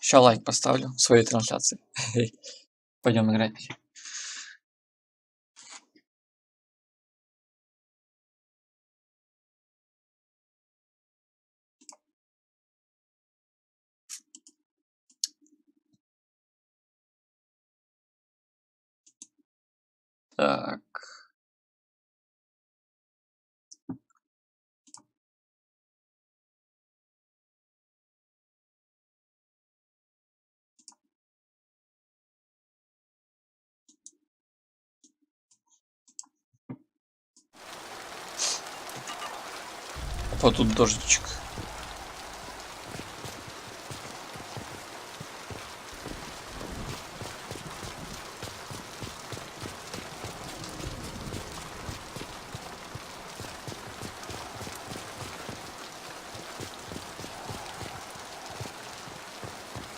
Сейчас лайк поставлю своей трансляции. Пойдем играть. Так. Вот тут дождичек.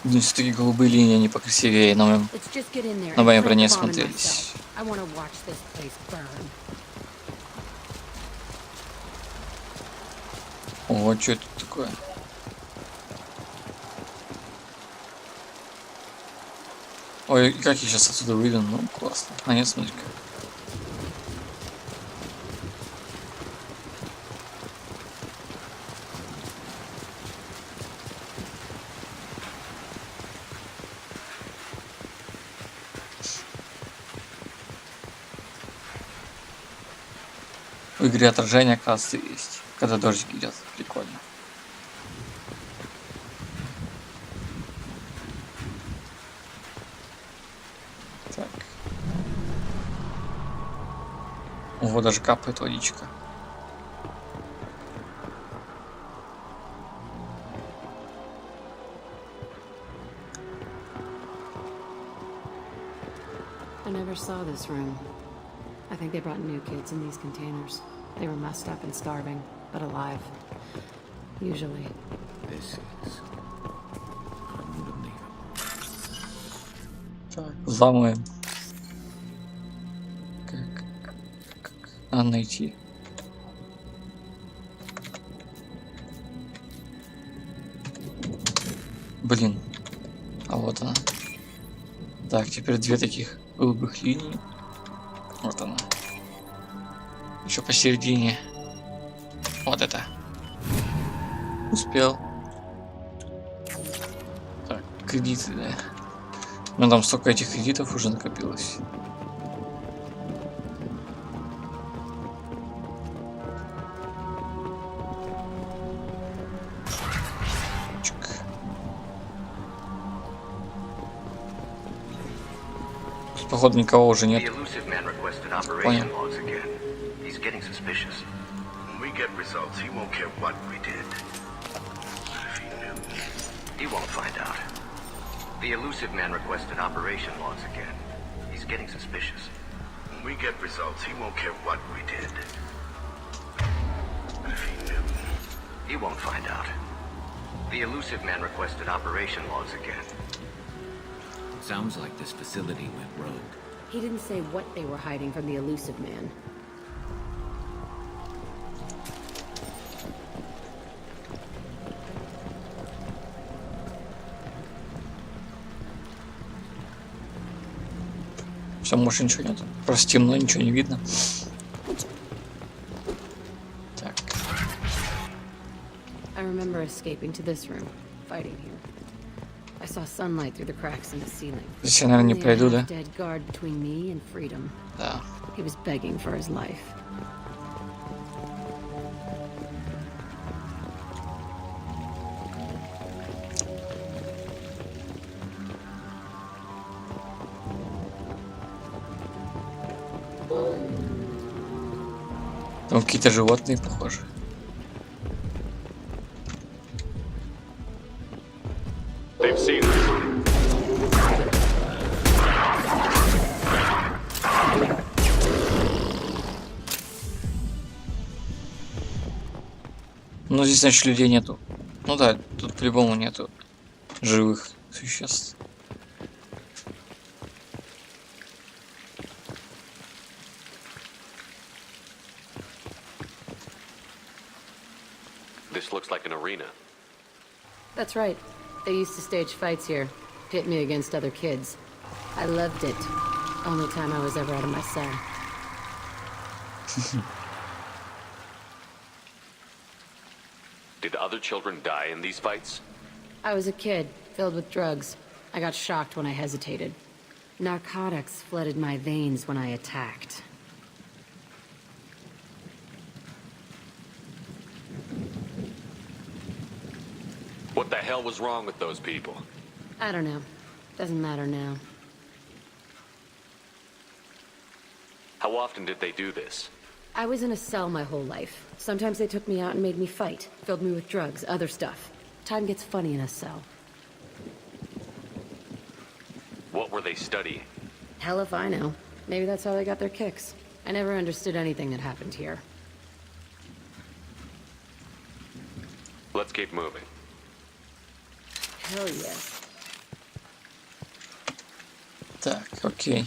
Ну, все-таки голубые линии, они покрасивее на моей броне смотрелись. О, что это такое? Ой, как я сейчас отсюда выйду? Ну, классно. А нет, смотри-ка. В игре отражение, оказывается, есть. Когда дождик идет. Прикольно. Так. Ого, даже капает водичка. I never saw this room. I think they brought new kids in these containers. They were messed up and starving, but alive. Usually. This is unbelievable. Так, взламываем. Как? Надо найти. Блин. А вот она. Так, теперь две таких голубых линии. Вот она. Еще посередине. Вот это. Успел. Так, кредиты, да. Ну там столько этих кредитов уже накопилось. Чик. Тут, походу, никого уже нет. Понял. We get results, he won't care what we did. If he knew, he won't find out. The elusive man requested operation logs again. He's getting suspicious. When we get results, he won't care what we did. If he knew, he won't find out. The elusive man requested operation logs again. Sounds like this facility went rogue. He didn't say what they were hiding from the elusive man. Все, больше ничего нет. Просто темно, ничего не видно. Так. I remember escaping to this room, fighting here. I saw sunlight through the cracks in the ceiling. Здесь я, наверное, не пройду, да? Dead guard between me and freedom. Да. He was begging for his life. Там какие-то животные похожи. Ну здесь, значит, людей нету. Ну да, тут по-любому нету живых существ. This looks like an arena. That's right. They used to stage fights here, pit me against other kids. I loved it. Only time I was ever out of my cell. Did other children die in these fights? I was a kid, filled with drugs. I got shocked when I hesitated. Narcotics flooded my veins when I attacked. What the hell was wrong with those people? I don't know. Doesn't matter now. How often did they do this? I was in a cell my whole life. Sometimes they took me out and made me fight. Filled me with drugs, other stuff. Time gets funny in a cell. What were they studying? Hell if I know. Maybe that's how they got their kicks. I never understood anything that happened here. Let's keep moving. Hell yes. Так, окей.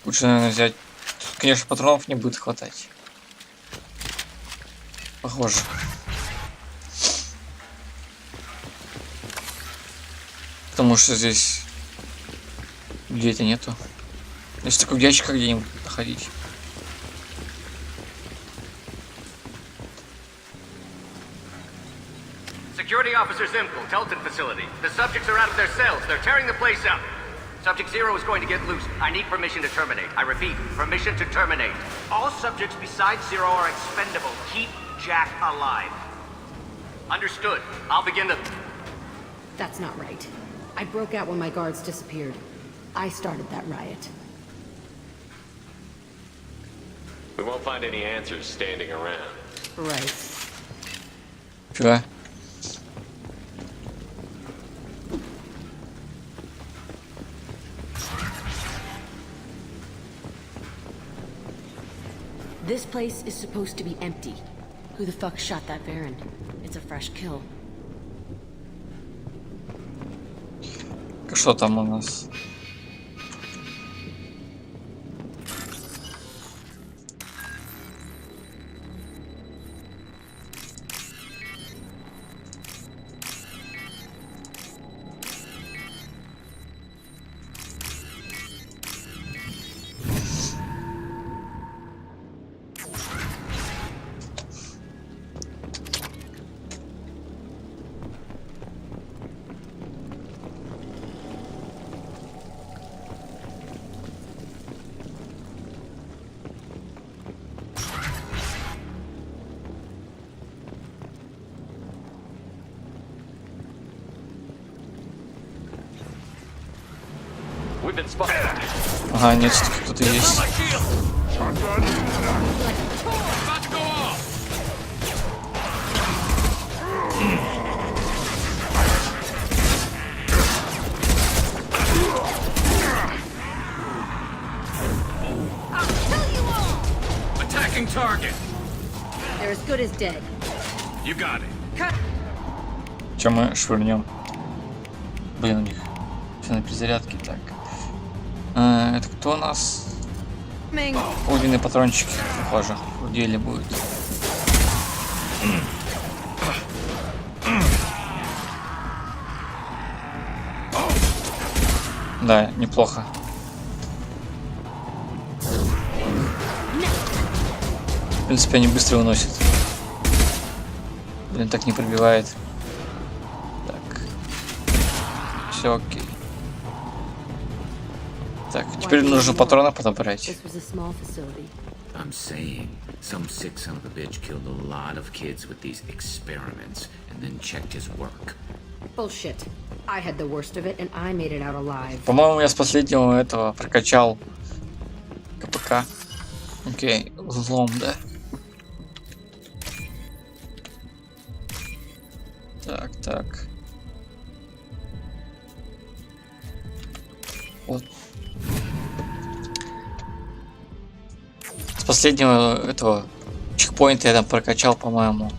Лучше, наверное, взять... Тут, конечно, патронов не будет хватать. Похоже. Потому что здесь людей-то нету. Если только в ящиках где-нибудь находить. Security Officer Zimkel, Telton facility. The subjects are out of their cells. They're tearing the place up. Subject Zero is going to get loose. I need permission to terminate. I repeat, permission to terminate. All subjects besides Zero are expendable. Keep Jack alive. Understood. I'll begin to... That's not right. I broke out when my guards disappeared. I started that riot. We won't find any answers standing around. Right. Чего? This place is supposed to be empty. Who the fuck shot that Baron? It's a fresh kill. Что там у нас? We've been spotted. Ага, нет, кто-то есть. Attacking target. They're as good as dead. You got it. Cut. Чем мы швырнем? Блин, у них все на перезарядке. Так. Это кто у нас? Огненные патрончики, похоже, в деле будет. Да, неплохо. В принципе, они быстро выносят. Блин, так не пробивает. Так. Все окей. Так, теперь нужно патроны подобрать. I'm saying, some sick son of a bitch killed a lot of kids with these experiments and then checked his work. Bullshit. I had the worst of it and I made it out alive. По-моему, я с последнего этого прокачал КПК. Окей, взлом, да? Так, так. Вот. С последнего этого чекпоинта я там прокачал, по-моему,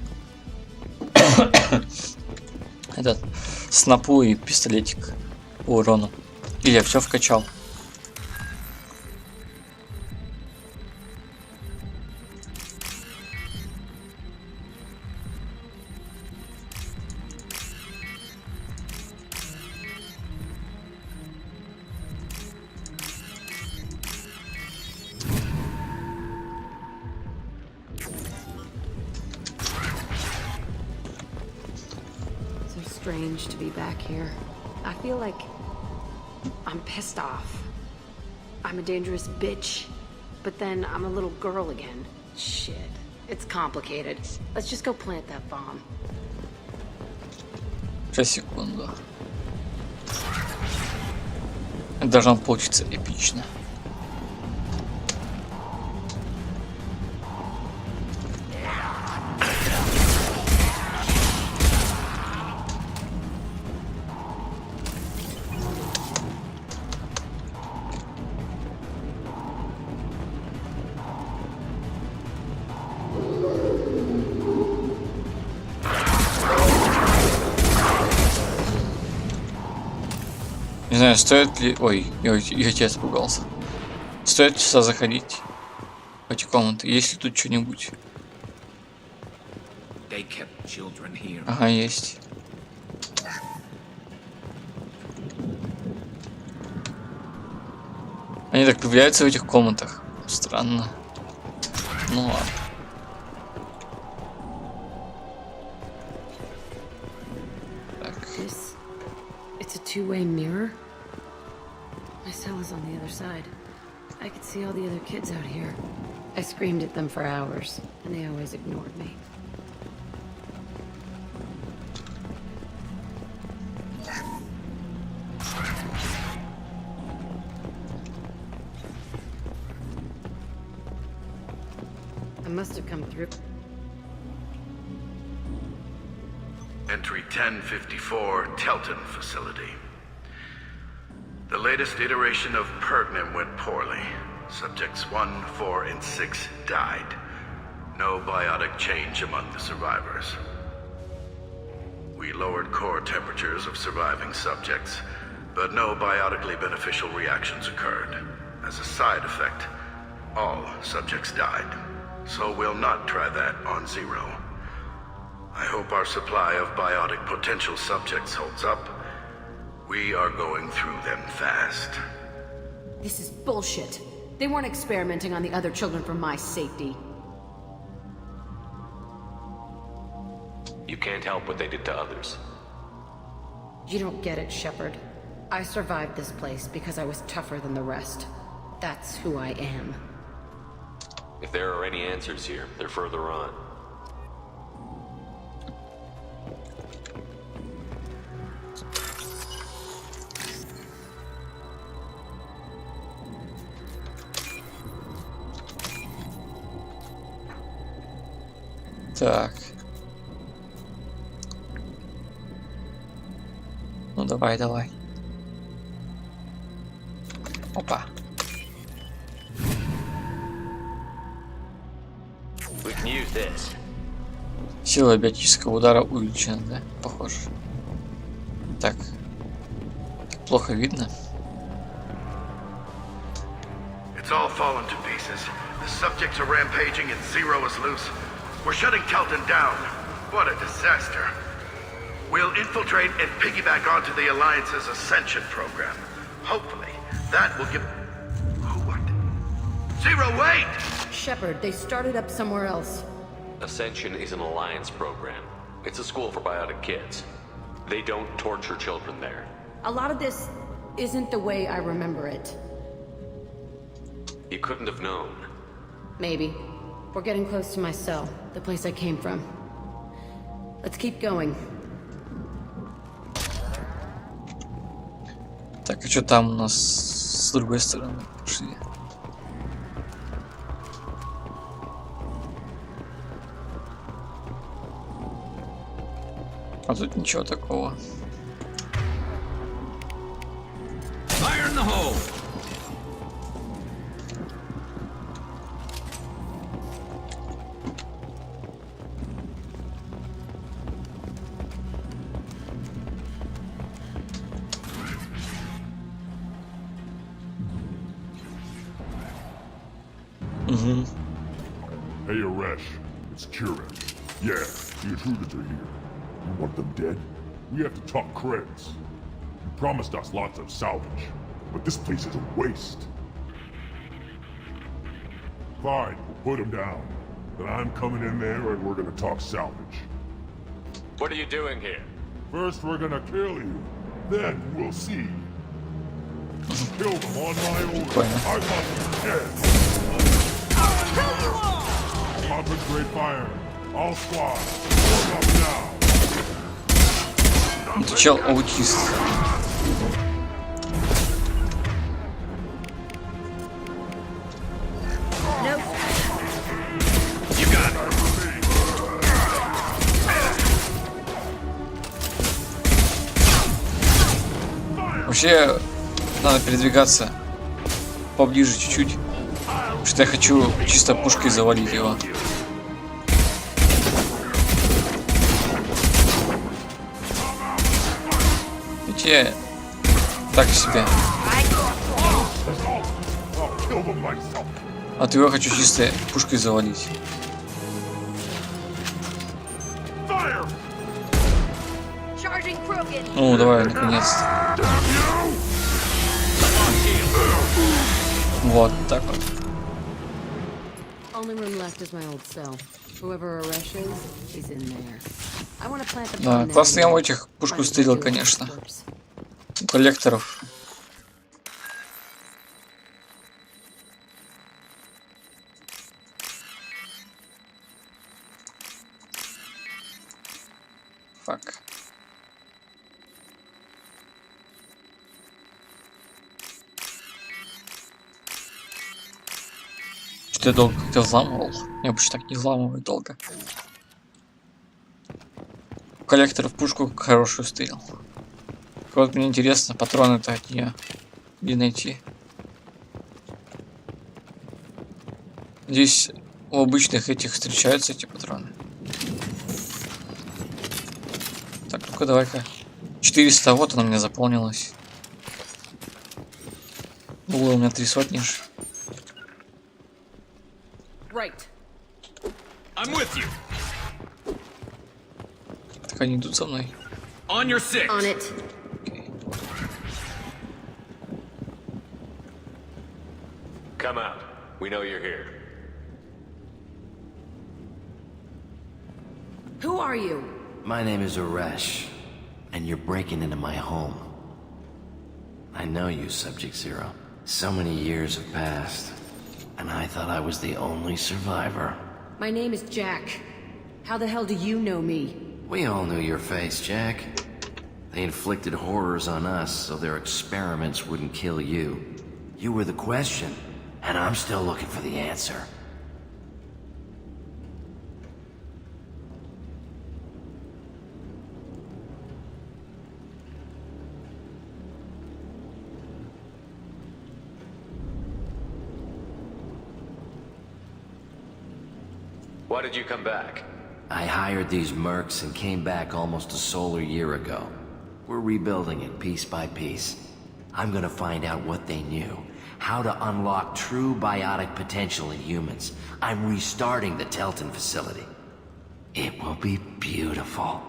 этот снапу и пистолетик по урону. Или я все вкачал. strange to be back here. I feel like I'm pissed off. I'm a dangerous bitch, but then I'm a little girl again. Shit. It's complicated. Let's just go plant that bomb. Сейчас, секунду. Это должно получиться эпично. Не знаю, стоит ли... Ой, я тебя испугался. Стоит ли сюда заходить? В эти комнаты? Есть ли тут что-нибудь? Ага, есть. Они так появляются в этих комнатах. Странно. Ну ладно. It's a two-way mirror. My cell is on the other side. I could see all the other kids out here. I screamed at them for hours, and they always ignored me. I must have come through. Entry 1054, Telton facility. The latest iteration of Pergnum went poorly. Subjects 1, 4, and 6 died. No biotic change among the survivors. We lowered core temperatures of surviving subjects, but no biotically beneficial reactions occurred. As a side effect, all subjects died. So we'll not try that on Zero. I hope our supply of biotic potential subjects holds up. We are going through them fast. This is bullshit. They weren't experimenting on the other children for my safety. You can't help what they did to others. You don't get it, Shepard. I survived this place because I was tougher than the rest. That's who I am. If there are any answers here, they're further on. Так. Ну давай, давай. Опа. We can use this. Сила биотического удара увеличена, да? Похоже. Так. Плохо видно. It's all fallen to pieces. The subjects are rampaging and Zero is loose. We're shutting Telton down. What a disaster. We'll infiltrate and piggyback onto the Alliance's Ascension program. Hopefully, that will give... What? Zero, wait! Shepard, they started up somewhere else. Ascension is an alliance program. It's a school for biotic kids. They don't torture children there. A lot of this isn't the way I remember it. You couldn't have known. Maybe. We're getting close to my cell, the place I came from. Let's keep going. Так, а что там у нас с другой стороны? Пошли. А тут ничего такого. Fire in the hole! Hey, Aresh, it's Kira. Yeah, the intruders are here. You want them dead? We have to talk creds. You promised us lots of salvage, but this place is a waste. Fine, we'll put them down. Then I'm coming in there and we're gonna talk salvage. What are you doing here? First we're gonna kill you, then we'll see. Kill them on my order. I want them dead. Kill you all! Concentrate fire. All squad. Form up now. Это чел аутист. Nope. You got it. Вообще, надо передвигаться поближе чуть-чуть. Потому что я хочу чисто пушкой завалить его. Эти так себе. А то я хочу чисто пушкой завалить. Ну, давай, наконец-то. Вот так вот. Only room left is my old cell. Whoever Arash is, he's in there. I want to plant the Да, bomb классно я there. у этих пушку стырил, конечно. У коллекторов. Фак. Что я долго как-то взламывал? Я вообще так не взламываю долго. У коллекторов пушку хорошую стырил. Вот мне интересно, патроны-то от нее где найти. Здесь у обычных этих встречаются эти патроны. Так, ну-ка давай-ка. 400, вот она у меня заполнилась. Было у меня 3 сотни ж. Right. I'm with you. Так они идут за мной. On your six. On it. Окей. Come out. We know you're here. Who are you? My name is Arash, and you're breaking into my home. I know you, Subject Zero. So many years have passed, and I thought I was the only survivor. My name is Jack. How the hell do you know me? We all knew your face, Jack. They inflicted horrors on us so their experiments wouldn't kill you. You were the question, and I'm still looking for the answer. Why did you come back? I hired these mercs and came back almost a solar year ago. We're rebuilding it piece by piece. I'm gonna find out what they knew. How to unlock true biotic potential in humans. I'm restarting the Telton facility. It will be beautiful.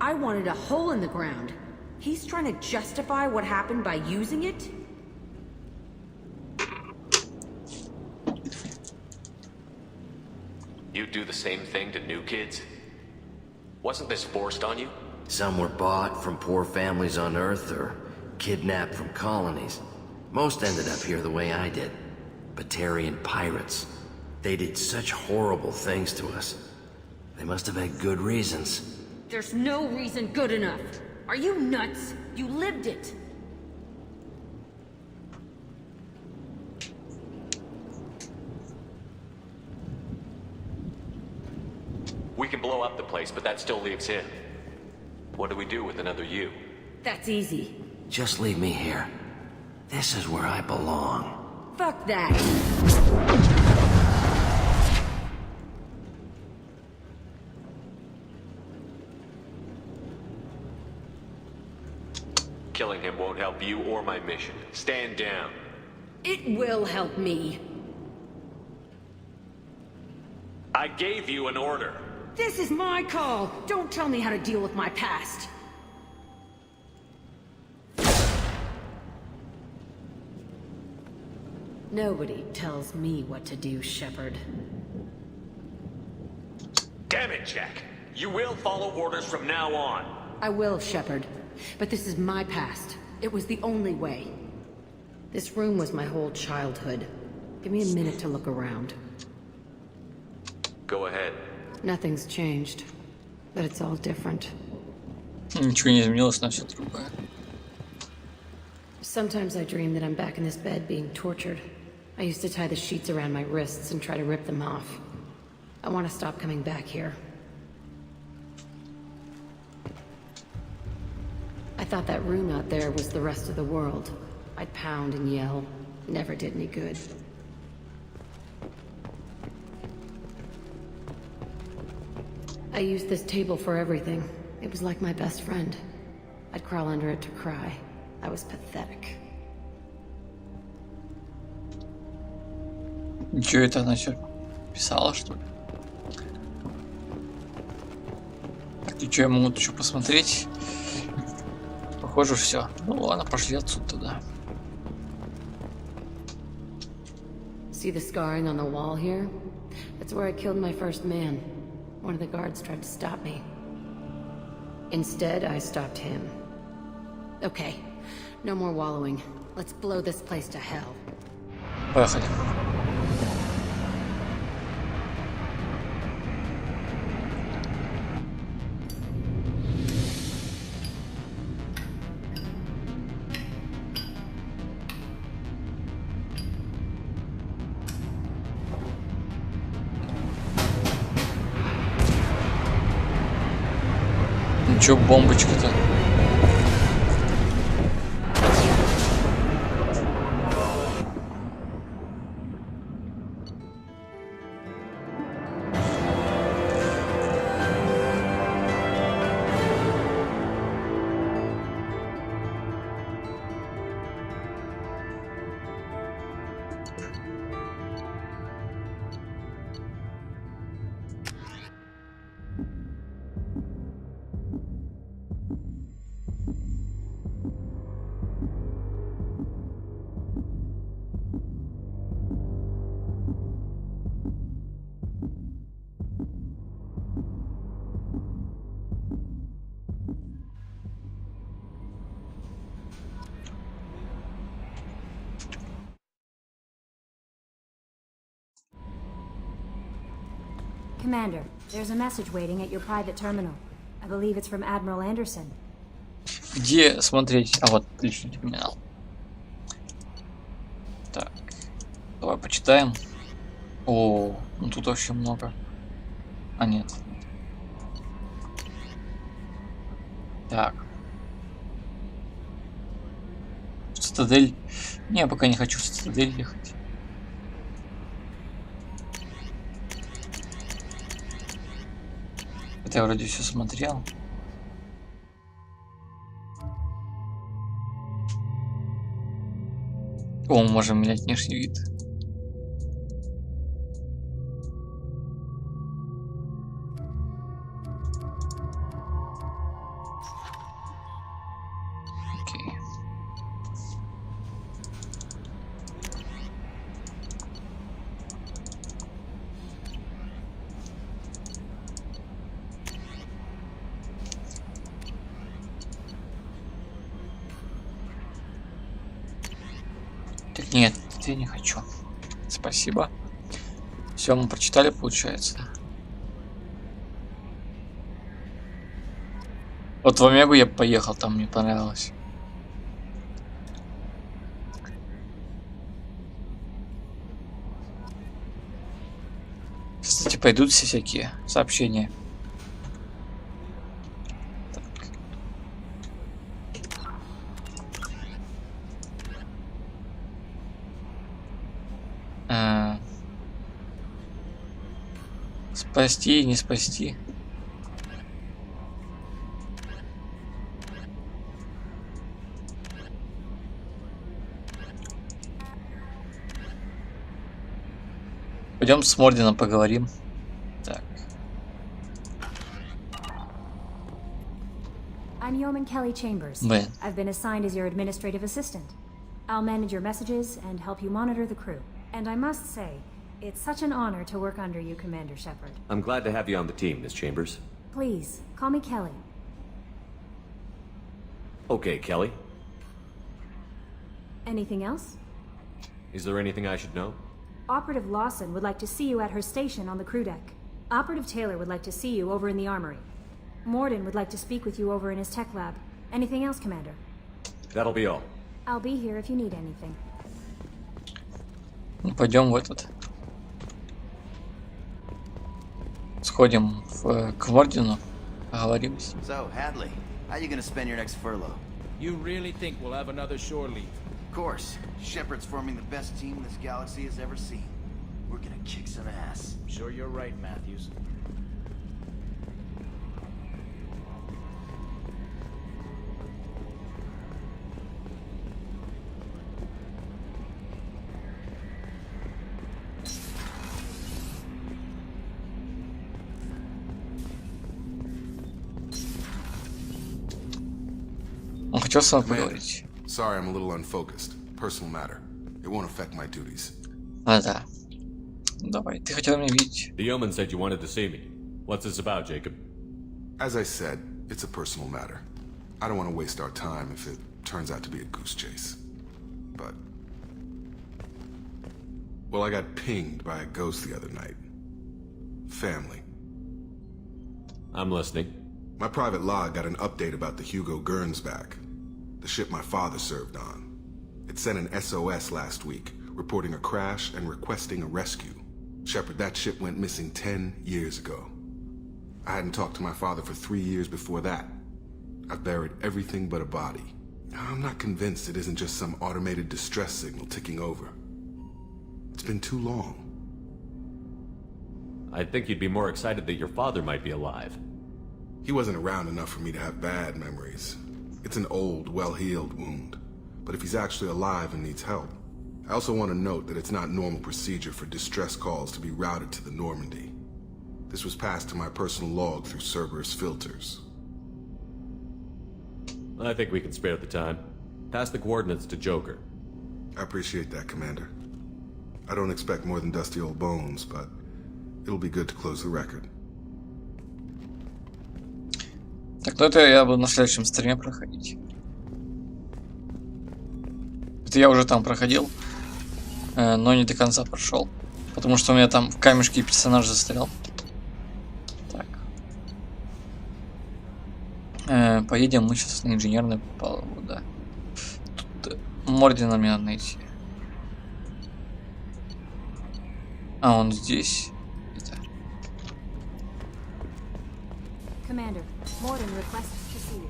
I wanted a hole in the ground. He's trying to justify what happened by using it? You do the same thing to new kids? Wasn't this forced on you? Some were bought from poor families on Earth or kidnapped from colonies. Most ended up here the way I did. Batarian pirates. They did such horrible things to us. They must have had good reasons. There's no reason good enough. Are you nuts? You lived it. We can blow up the place, but that still leaves him. What do we do with another you? That's easy. Just leave me here. This is where I belong. Fuck that. Killing him won't help you or my mission. Stand down. It will help me. I gave you an order. This is my call. Don't tell me how to deal with my past. Nobody tells me what to do, Shepard. Damn it, Jack. You will follow orders from now on. I will, Shepard. But this is my past. It was the only way. This room was my whole childhood. Give me a minute to look around. Go ahead. Nothing's changed. But it's all different. Ничего не изменилось, но все другое. Sometimes I dream that I'm back in this bed being tortured. I used to tie the sheets around my wrists and try to rip them off. I want to stop coming back here. I thought that room out there was the rest of the world. I'd pound and yell. Never did any good. I used this table for everything. It was like my best friend. I'd crawl under it to cry. I was pathetic. Ничего, это она все писала, что ли? Так, и что, я могу еще посмотреть? Похоже, все. Ну ладно, пошли отсюда тогда. See the scarring on the wall here? That's where I killed my first man. One of the guards tried to stop me. Instead, I stopped him. Okay, no more wallowing. Let's blow this place to hell. Поехали. Чё бомбочка-то? Commander, there's a message waiting at your private terminal. I believe it's from Admiral Anderson. Где смотреть? А вот личный терминал. Так, давай почитаем. О, ну тут вообще много. А нет. Так. В Цитадель. Не, я пока не хочу в Цитадель ехать. Это я вроде все смотрел. О, мы можем менять внешний вид. Окей. Так, нет, это я не хочу. Спасибо. Все, мы прочитали, получается. Вот в Омегу я поехал, там мне понравилось. Кстати, пойдут все всякие сообщения. Спасти и не спасти. Пойдем с Мордином поговорим. Так. I'm Yeoman Kelly Chambers. Блин. I've been assigned as your administrative assistant. I'll manage your messages and help you monitor the crew. And I must say, it's such an honor to work under you, Commander Shepard. I'm glad to have you on the team, Miss Chambers. Please, call me Kelly. Okay, Kelly. Anything else? Is there anything I should know? Operative Lawson would like to see you at her station on the crew deck. Operative Taylor would like to see you over in the armory. Morden would like to speak with you over in his tech lab. Anything else, Commander? That'll be all. I'll be here if you need anything. Ну, пойдем в этот. Сходим к Мордину, поговоримся. So, Hadley, how you gonna spend your next furlough? You really think we'll have another shore leave? Of course. Shepard's forming the best team this galaxy has ever seen. We're gonna kick some ass. Sure you're right, Matthews. Он хотел с вами поговорить. Sorry, I'm a little unfocused. Personal matter. It won't affect my duties. А, да. Давай, ты хотел меня видеть. The yeoman said you wanted to see me. What's this about, Jacob? As I said, it's a personal matter. I don't want to waste our time if it turns out to be a goose chase. But... well, I got pinged by a ghost the other night. Family. I'm listening. My private log got an update about the Hugo Gurns back. The ship my father served on. It sent an SOS last week, reporting a crash and requesting a rescue. Shepard, that ship went missing 10 years ago. I hadn't talked to my father for 3 years before that. I've buried everything but a body. I'm not convinced it isn't just some automated distress signal ticking over. It's been too long. I'd think you'd be more excited that your father might be alive. He wasn't around enough for me to have bad memories. It's an old, well-healed wound. But if he's actually alive and needs help, I also want to note that it's not normal procedure for distress calls to be routed to the Normandy. This was passed to my personal log through Cerberus filters. I think we can spare the time. Pass the coordinates to Joker. I appreciate that, Commander. I don't expect more than dusty old bones, but it'll be good to close the record. Так, ну это я буду на следующем стриме проходить. Это я уже там проходил, но не до конца прошел. Потому что у меня там в камешке персонаж застрял. Так. Поедем мы сейчас на инженерную палубу, да. Тут Мордина мне надо найти. А, он здесь. Commander, Morden requests to see you.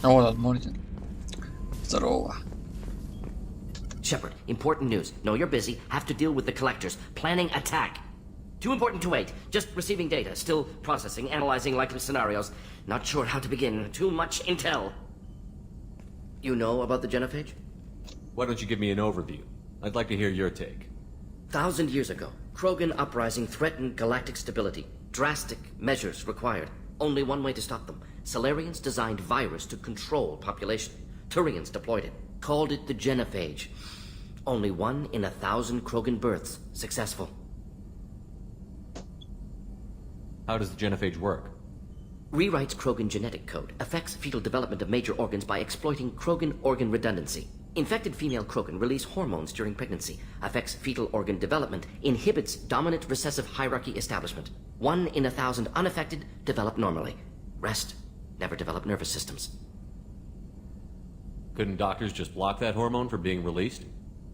А вот он, Мордин. Здорово. Shepard, important news. Know you're busy. Have to deal with the collectors. Planning attack. Too important to wait. Just receiving data. Still processing, analyzing likely scenarios. Not sure how to begin. Too much intel. You know about the genophage? Why don't you give me an overview? I'd like to hear your take. 1,000 years ago, Krogan uprising threatened galactic stability. Drastic measures required. Only one way to stop them. Salarians designed virus to control population. Turians deployed it. Called it the genophage. Only 1 in 1,000 Krogan births successful. How does the genophage work? Rewrites Krogan genetic code. Affects fetal development of major organs by exploiting Krogan organ redundancy. Infected female Krogan release hormones during pregnancy. Affects fetal organ development. Inhibits dominant recessive hierarchy establishment. 1 in 1,000 unaffected develop normally. Rest never develop nervous systems. Couldn't doctors just block that hormone from being released?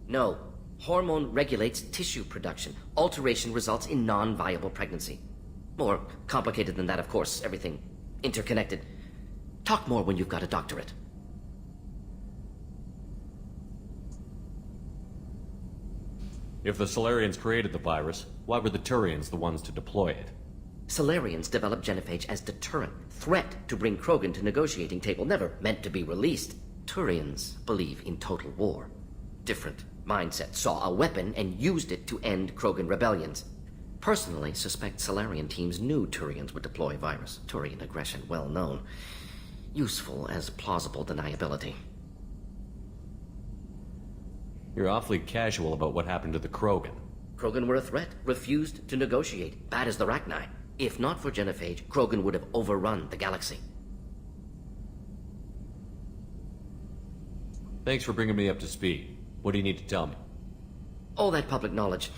No. Hormone regulates tissue production. Alteration results in non-viable pregnancy. More complicated than that, of course. Everything interconnected. Talk more when you've got a doctorate. If the Solarians created the virus, why were the Turians the ones to deploy it? Solarians developed genophage as deterrent, threat to bring Krogan to negotiating table, never meant to be released. Turians believe in total war. Different mindset, saw a weapon and used it to end Krogan rebellions. Personally suspect Solarian teams knew Turians would deploy virus. Turian aggression well known. Useful as plausible deniability. You're awfully casual about what happened to the Krogan. Krogan were a threat, refused to negotiate, bad as the Rachni. If not for genophage, Krogan would have overrun the galaxy. Thanks for bringing me up to speed. What do you need to tell me? All that public knowledge.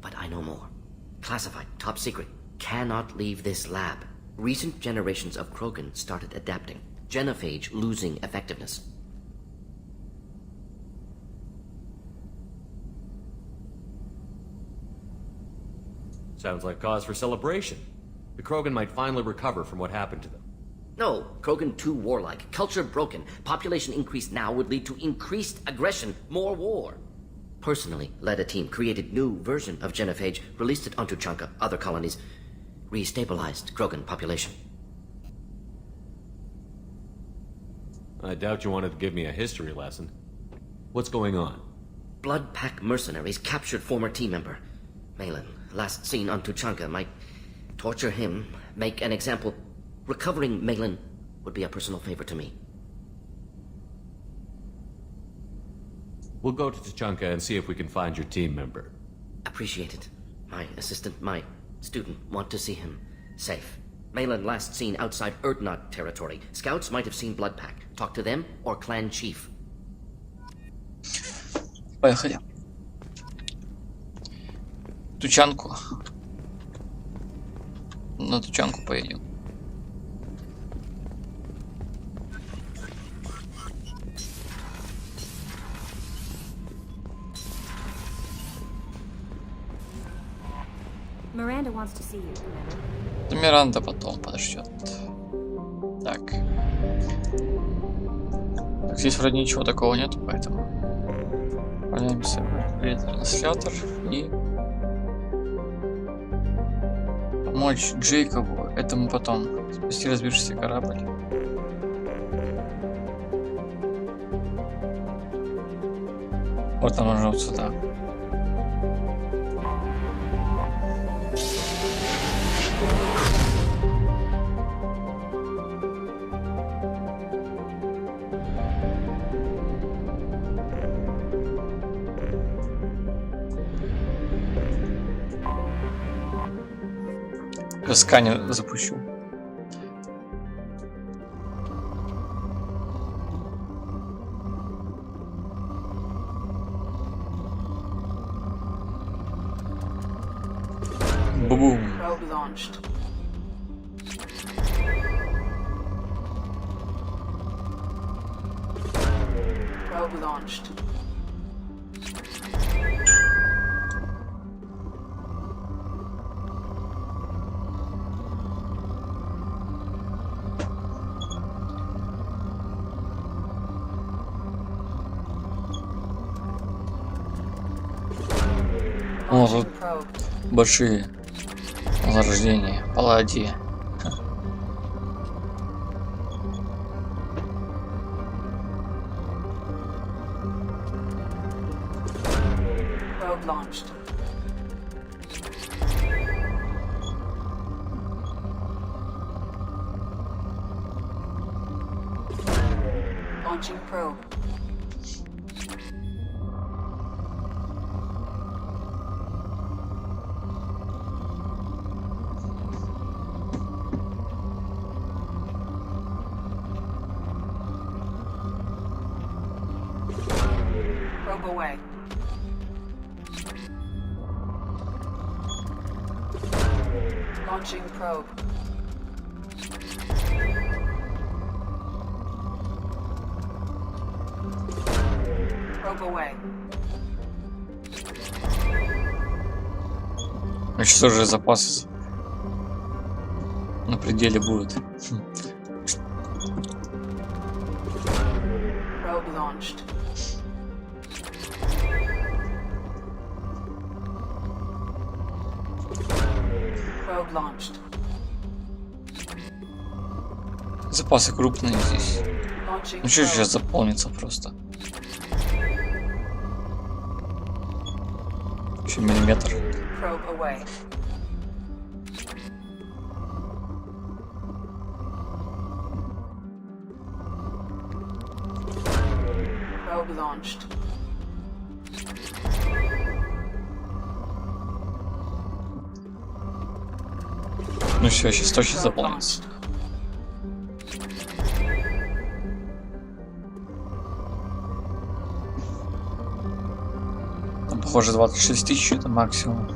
But I know more. Classified, top secret. Cannot leave this lab. Recent generations of Krogan started adapting. Genophage losing effectiveness. Sounds like cause for celebration. The Krogan might finally recover from what happened to them. No, Krogan too warlike. Culture broken. Population increase now would lead to increased aggression. More war. Personally, led a team, created new version of Genophage, released it onto Chunka, other colonies. Restabilized Krogan population. I doubt you wanted to give me a history lesson. What's going on? Blood Pack mercenaries captured former team member. Malin, last seen on Tuchanka, might torture him, make an example. Recovering Malin would be a personal favor to me. We'll go to Tuchanka and see if we can find your team member. Appreciate it. My assistant, my student want to see him safe. Malin last seen outside Erdnot territory. Scouts might have seen Blood Pack. Talk to them or clan chief. Поехали. Тучанку. На Тучанку поедем. Miranda wants to see you, Commander. Миранда потом подождет. Так. Так, здесь вроде ничего такого нет, поэтому отправляемся в ретранслятор и помочь Джейкобу. Это мы потом. Спасти разбившийся корабль. Вот нам нужно вот сюда. Сканер запущу. Бум. Probe launched. Probe launched. О, тут большие зарождения, палладии. Probe launched. Launching probe. Probe away. Launching probe. Probe away. Сейчас уже запас на пределе будет. Probe launched. Probe launched. Запасы крупные здесь. Launching Ну что probe. сейчас заполнится просто. Еще миллиметр. Probe away. Probe launched. Ну все, сейчас точно заполнится. Похоже, 26 тысяч это максимум.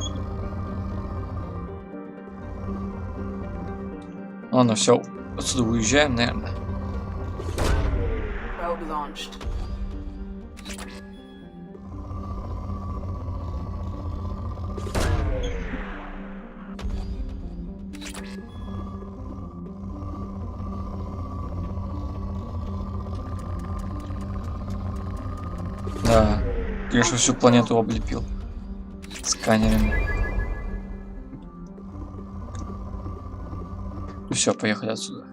Ладно, все, отсюда уезжаем, наверное. Probe launched. Да, конечно, всю планету облепил сканерами. И все, поехали отсюда.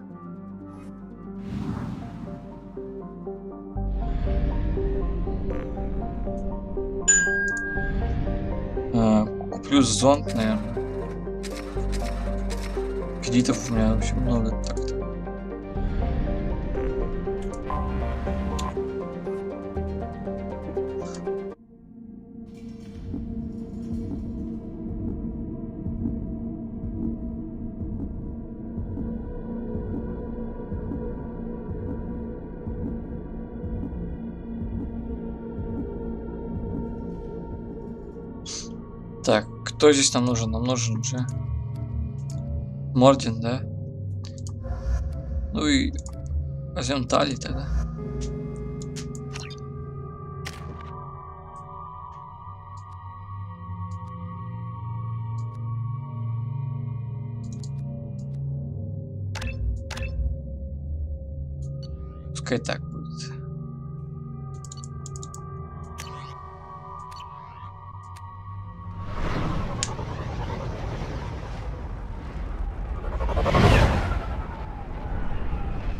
Куплю зонт, наверное. Кредитов у меня вообще много так-то. Так, кто здесь нам нужен? Нам нужен уже Мордин, да? Ну и возьмем Тали тогда. Пускай так будет.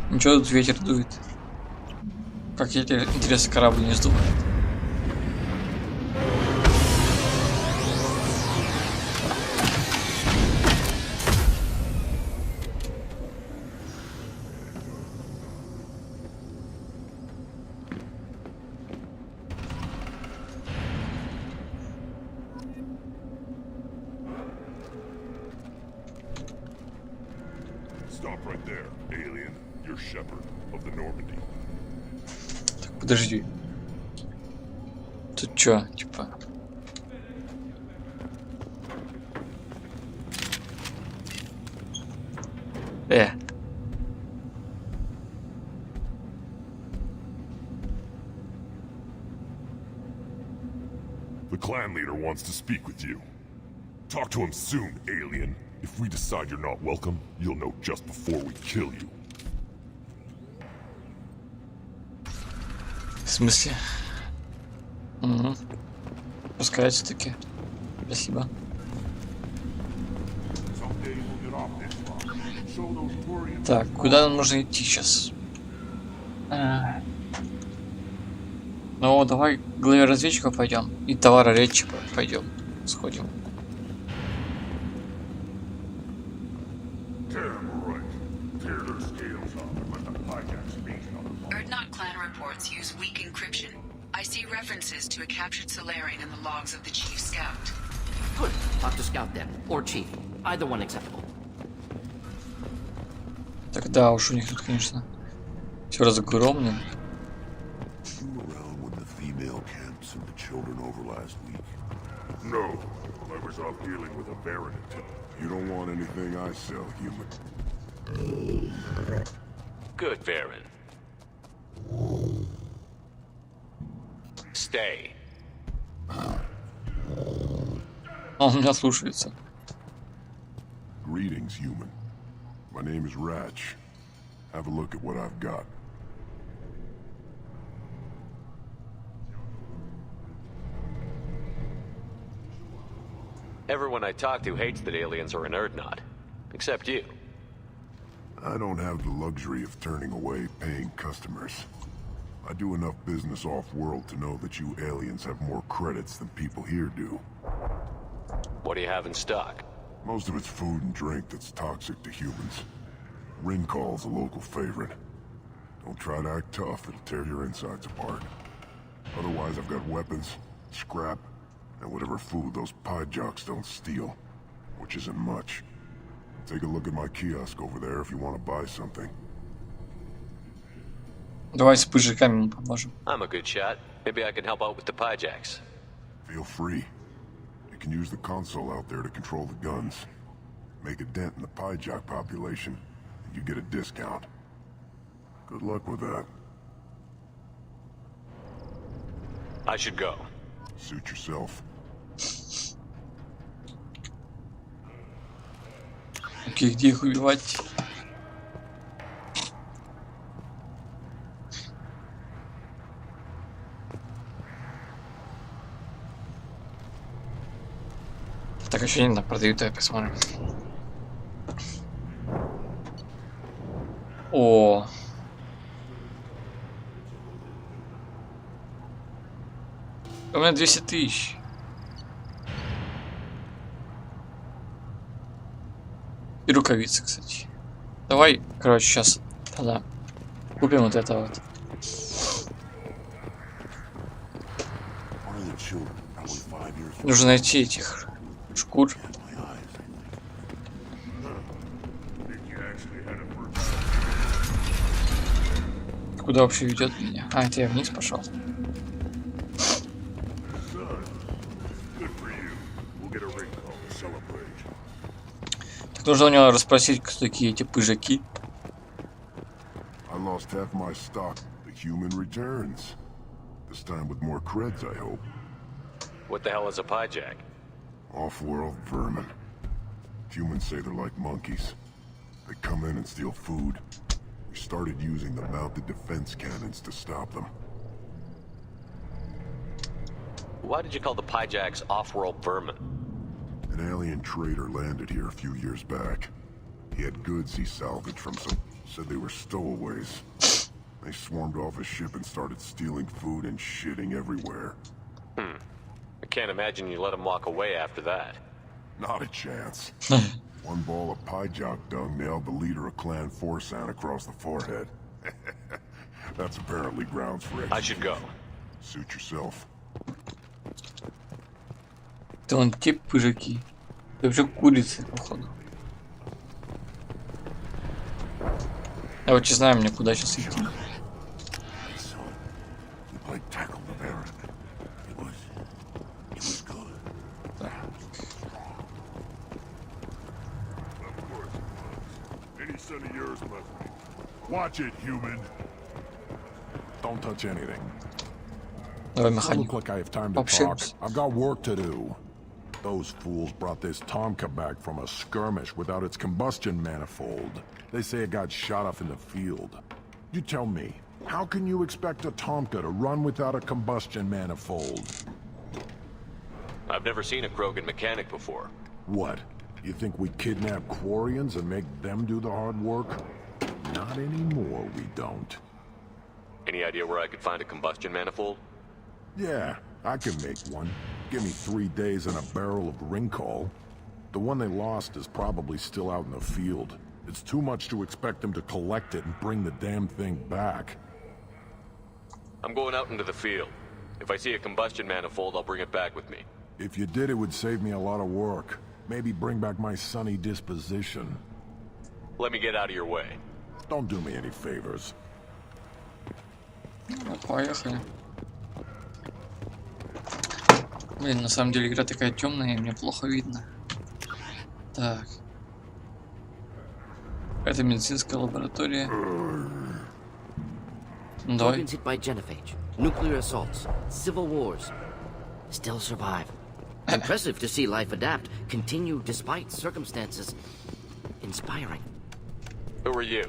Ничего, тут ветер дует. Как интересно, корабль не сдувает. Stop right there, alien. You're Shepard of the Normandy. Так, подожди. Тут чё, типа? The clan leader wants to speak with you. Talk to him soon, alien. If we decide you're not welcome, you'll know just before we kill you. В смысле? Угу. Пускайте таки. Спасибо. Так, куда нам нужно идти сейчас? Ну, давай к главе разведчика пойдем. И товароречика пойдем. Сходим. Use weak encryption. I see references to a captured Solarian in the logs of the Chief Scout. Good. Talk to Scout then. Or Chief. Either one acceptable. Тогда уж у них тут, конечно, все разгромлено. No, I was off dealing with a baron. You don't want anything I sell, human. Good, Baron. Stay. Он меня слушается. Greetings, human. My name is Ratch. Have a look at what I've got. Everyone I talk to hates that aliens are an Erdnot. Except you. I don't have the luxury of turning away paying customers. I do enough business off-world to know that you aliens have more credits than people here do. What do you have in stock? Most of it's food and drink that's toxic to humans. Ringcall's a local favorite. Don't try to act tough, it'll tear your insides apart. Otherwise, I've got weapons, scrap, and whatever food those pie jocks don't steal. Which isn't much. Take a look at my kiosk over there if you want to buy something. Давай с пыжиками ему поможем. I'm a good shot. Maybe I can help out with the piejacks. Feel free. You can use the console out there to control the guns. Make a dent in the Pyjak population, and you get a discount. Good luck with that. I should go. Suit yourself. Окей, где их убивать? Так, еще не продают, давай посмотрим. О. У меня 200 тысяч. И рукавицы, кстати. Давай, короче, сейчас тогда купим вот это вот. Нужно найти этих шкур. Куда вообще ведет меня? А, это я вниз пошел. Так нужно у него расспросить, кто такие эти пыжаки. I lost half my stock. The human returns. This time with more creds, I hope. What the hell is a Pyjak? Off-world vermin. Humans say they're like monkeys. They come in and steal food. We started using the mounted defense cannons to stop them. Why did you call the Pyjaks off-world vermin? An alien trader landed here a few years back. He had goods he salvaged from some... said they were stowaways. They swarmed off his ship and started stealing food and shitting everywhere. I can't imagine you let them walk away after that. Not a chance. One ball of Pyjak dung nailed the leader of Clan Forsan across the forehead. That's apparently grounds for execution. I should go. Suit yourself. Это вон те пыжаки. Это вообще курицы, походу. Я вот не знаю, мне куда сейчас идти. Watch it, human. Don't touch anything. Давай Doesn't механик. look like I have time to Общаемся. talk. I've got work to do. Those fools brought this Tomka back from a skirmish without its combustion manifold. They say it got shot off in the field. You tell me, how can you expect a Tomka to run without a combustion manifold? I've never seen a Krogan mechanic before. What? You think we kidnap Quarians and make them do the hard work? Not anymore, we don't. Any idea where I could find a combustion manifold? Yeah, I can make one. Give me 3 days and a barrel of Ringcall. The one they lost is probably still out in the field. It's too much to expect them to collect it and bring the damn thing back. I'm going out into the field. If I see a combustion manifold, I'll bring it back with me. If you did, it would save me a lot of work. Maybe bring back my sunny disposition. Let me get out of your way. Don't do me any favors. Ну, поехали. Блин, на самом деле игра такая темная, и мне плохо видно. Так. Это медицинская лаборатория. Ну, давай. Organs hit by genophage, nuclear assaults, civil wars. Still survive. Impressive to see life adapt, continue despite circumstances. Inspiring. Who are you?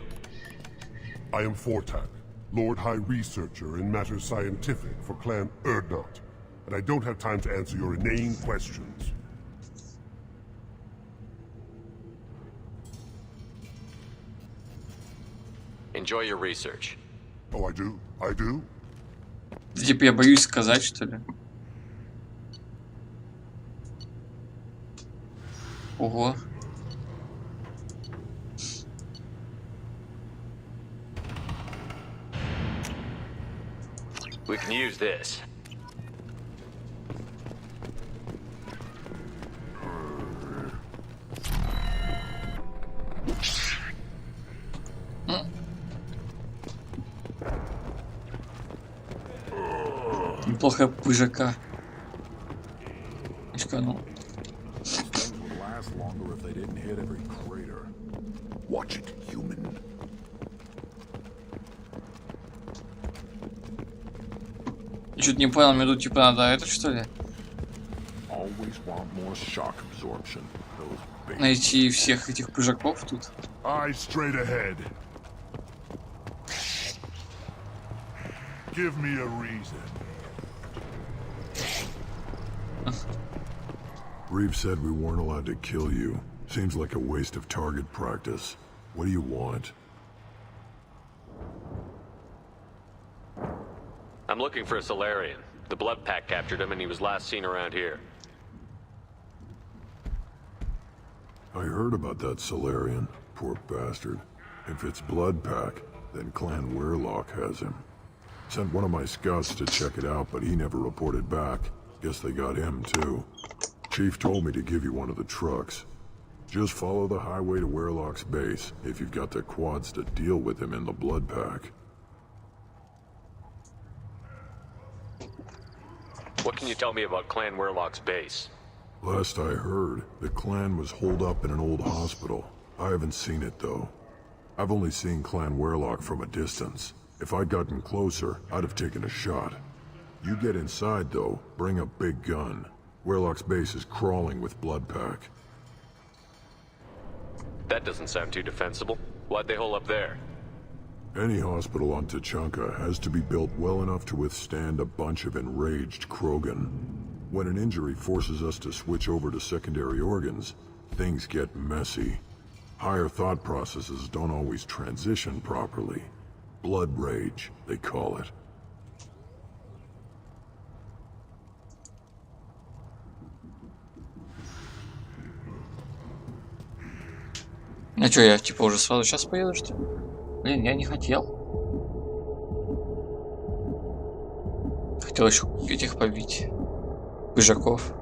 I am Fortak, Lord High Researcher in matters scientific for Clan Erdnot, and I don't have time to answer your inane questions. Enjoy your research. Oh, I do? I do? Типа я боюсь сказать, что ли? Ого. We can use this. Неплохо пыжака. пиканул. Would last longer if they didn't hit every crater. Watch it, human. Чуть не понял, мне тут типа надо это что ли? Always want more shock absorption. Those big... Найти всех этих пыжаков тут. Eyes straight ahead. Give me a reason. Reeve said we weren't allowed to kill you. Seems like a waste of target practice. What do you want? I'm looking for a Solarian. The blood pack captured him and he was last seen around here. I heard about that Solarian. Poor bastard. If it's blood pack, then Clan Weirlock has him. Sent one of my scouts to check it out, but he never reported back. Guess they got him too. Chief told me to give you one of the trucks. Just follow the highway to Weirlock's base if you've got the quads to deal with him in the blood pack. What can you tell me about Clan Weirlock's base? Last I heard, the clan was holed up in an old hospital. I haven't seen it though. I've only seen Clan Weirlock from a distance. If I'd gotten closer, I'd have taken a shot. You get inside though, bring a big gun. Weirlock's base is crawling with blood pack. That doesn't sound too defensible. Why'd they hole up there? Any hospital on Tuchanka has to be built well enough to withstand a bunch of enraged Krogan. When an injury forces us to switch over to secondary organs, things get messy. Higher thought processes don't always transition properly. Blood rage, they call it. А чё, я типа уже сразу сейчас поеду, что ли? Блин, я не хотел. Хотел еще этих побить. Пыжаков.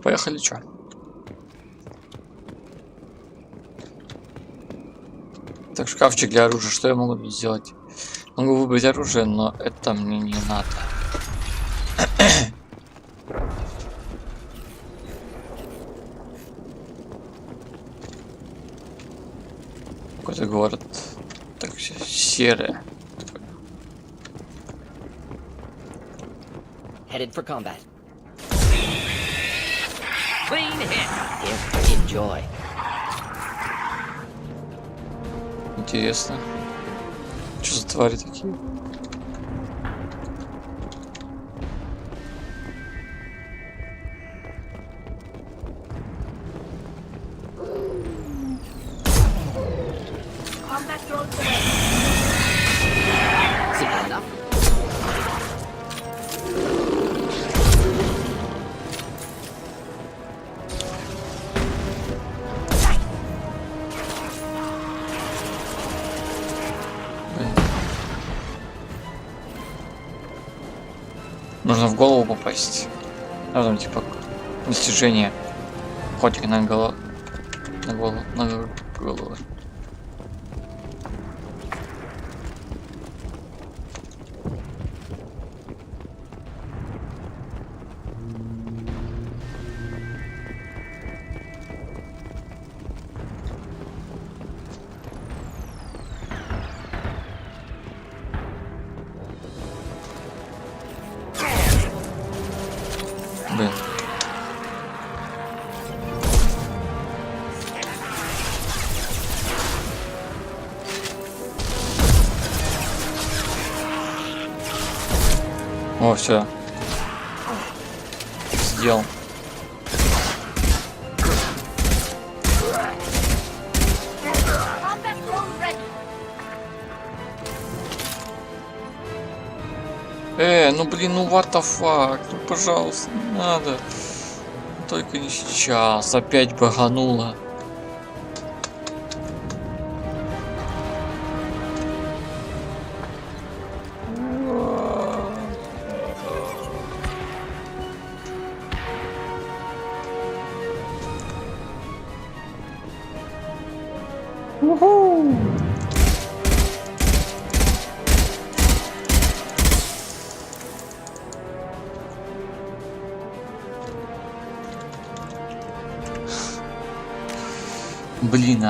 Поехали, чё? Так, шкафчик для оружия. Что я могу тут сделать? Могу выбрать оружие, но это мне не надо. Какой-то город. Так, серое. Headed for combat. Clean hit. Enjoy. Интересно. Что за твари такие? Нужно в голову попасть. А там типа достижение. Хоть на голову. На голову. Блин. О, все. Сделал. Ну блин, ну what the fuck, ну пожалуйста, не надо. Только не сейчас, опять багануло. Блин,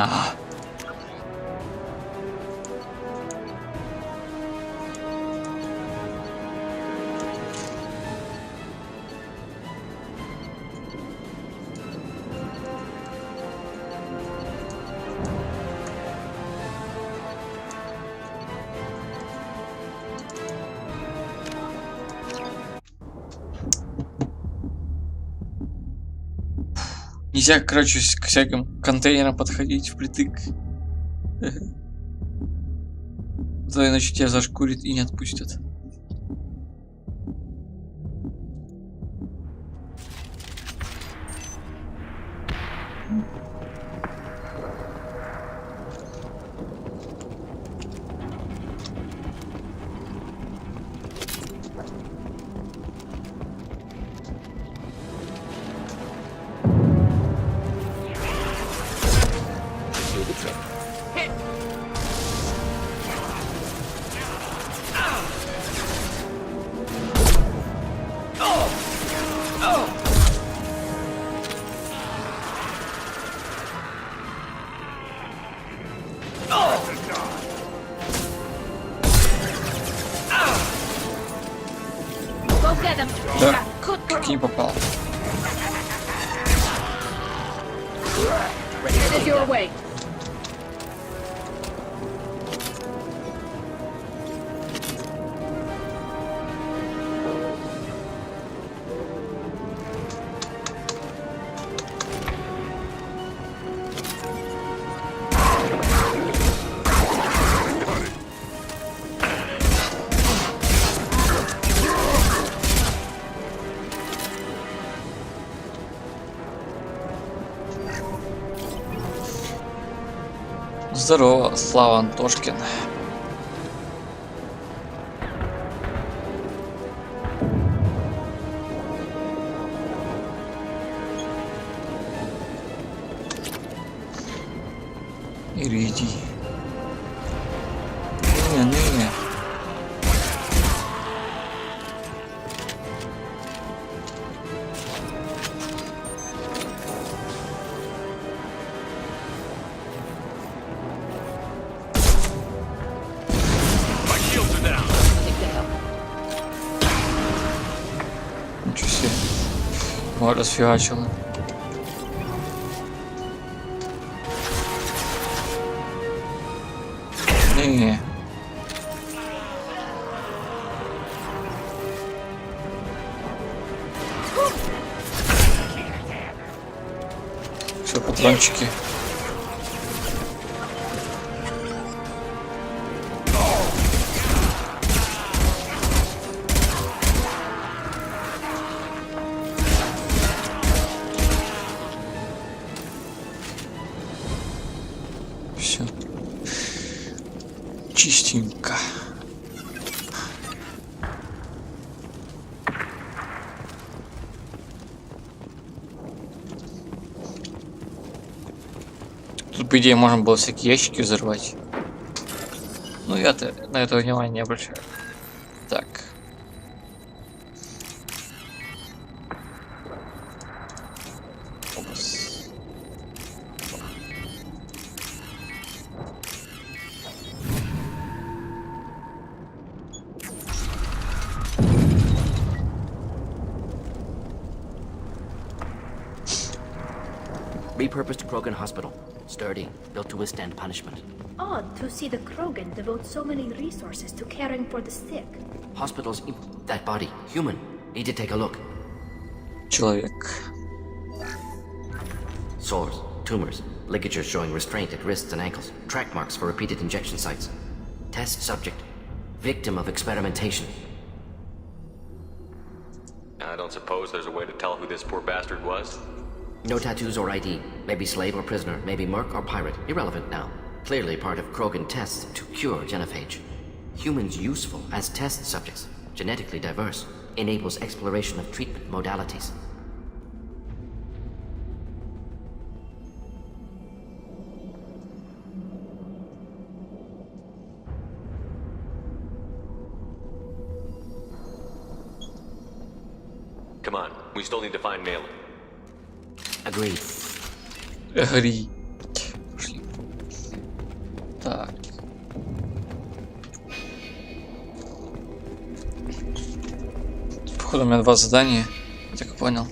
Нельзя, короче, к всяким контейнерам подходить впритык. Да иначе тебя зашкурит и не отпустят. Да, как не попал. Здорово, Слава Антошкин. Иди. Не. Ничего себе. Вот расфигачило. Не. Все, патрончики. Все. Чистенько. Тут, по идее, можно было всякие ящики взорвать. Ну, я-то на это внимание не обращаю. Так. Опс. Repurposed Krogan hospital. Sturdy, built to withstand punishment. Odd to see the Krogan devote so many resources to caring for the sick. Hospitals... That body. Human. Need to take a look. Человек. Sores, tumors, ligatures showing restraint at wrists and ankles. Track marks for repeated injection sites. Test subject. Victim of experimentation. I don't suppose there's a way to tell who this poor bastard was? No tattoos or ID. Maybe slave or prisoner. Maybe merc or pirate. Irrelevant now. Clearly part of Krogan tests to cure genophage. Humans useful as test subjects. Genetically diverse. Enables exploration of treatment modalities. Come on, we still need to find Malin. Agreed. Гри. Так. Походу у меня 2 задания, я так понял.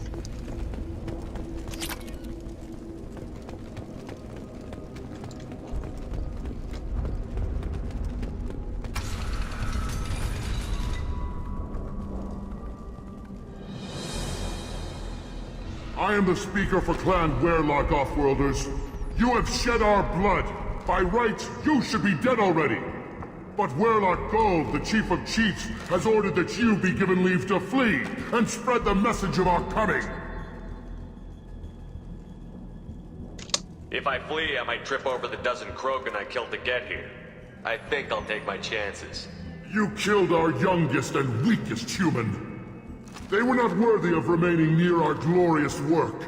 I am the speaker for Clan Werlock, Offworlders. You have shed our blood. By rights, you should be dead already. But Werlock Gold, the Chief of Chiefs, has ordered that you be given leave to flee and spread the message of our coming. If I flee, I might trip over the dozen Krogan I killed to get here. I think I'll take my chances. You killed our youngest and weakest human. They were not worthy of remaining near our glorious work.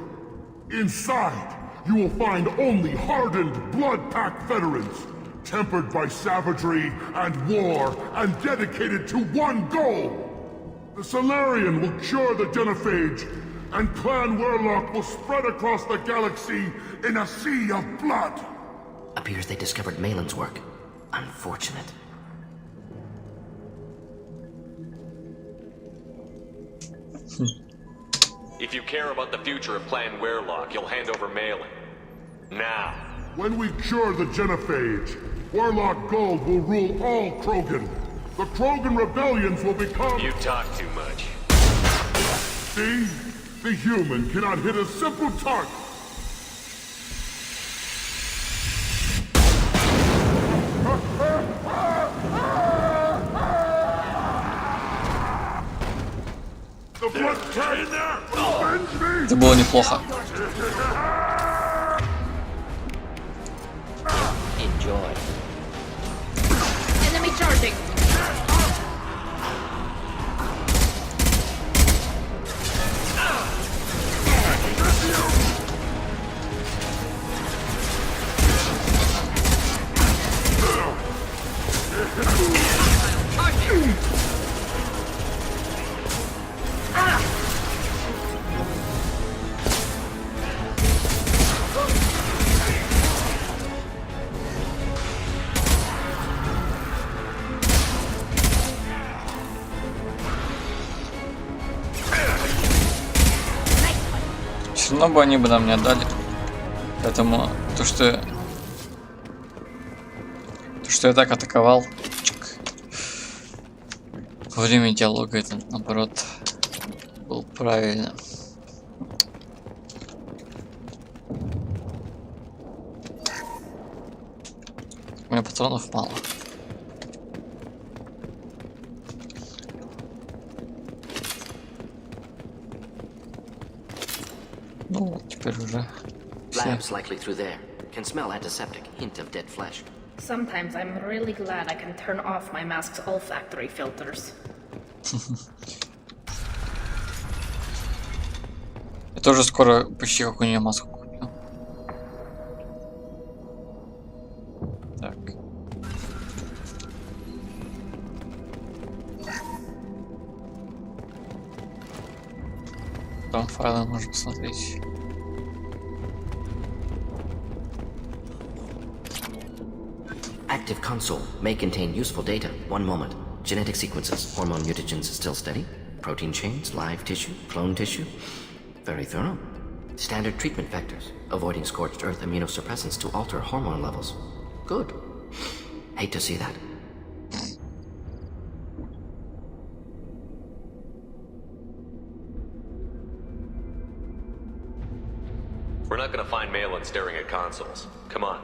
Inside, you will find only hardened, blood-packed veterans, tempered by savagery and war, and dedicated to one goal. The Solarian will cure the genophage, and Clan Werlock will spread across the galaxy in a sea of blood. Appears they discovered Malin's work. Unfortunate. If you care about the future of Clan Werlock, you'll hand over Malin. Now. When we cure the genophage, Werlock Gold will rule all Krogan. The Krogan rebellions will become... You talk too much. See? The human cannot hit a simple target. The blood in there! Avenge me! Это было неплохо. Enjoy. Enemy charging! Все равно бы они бы нам не отдали. Поэтому то, что я так атаковал во время диалога, это наоборот был правильно. У меня патронов мало. Ну, теперь уже все. Labs likely through there. Can smell antiseptic. Hint of dead flesh. Sometimes I'm really glad I can turn off my mask's olfactory filters. Я тоже скоро почти как у нее маску куплю. Так. Там файлы можно посмотреть. Active console may contain useful data. One moment. Genetic sequences, hormone mutagens still steady. Protein chains, live tissue, clone tissue. Very thorough. Standard treatment vectors, avoiding scorched earth immunosuppressants to alter hormone levels. Good. Hate to see that. We're not gonna find Malin staring at consoles. Come on.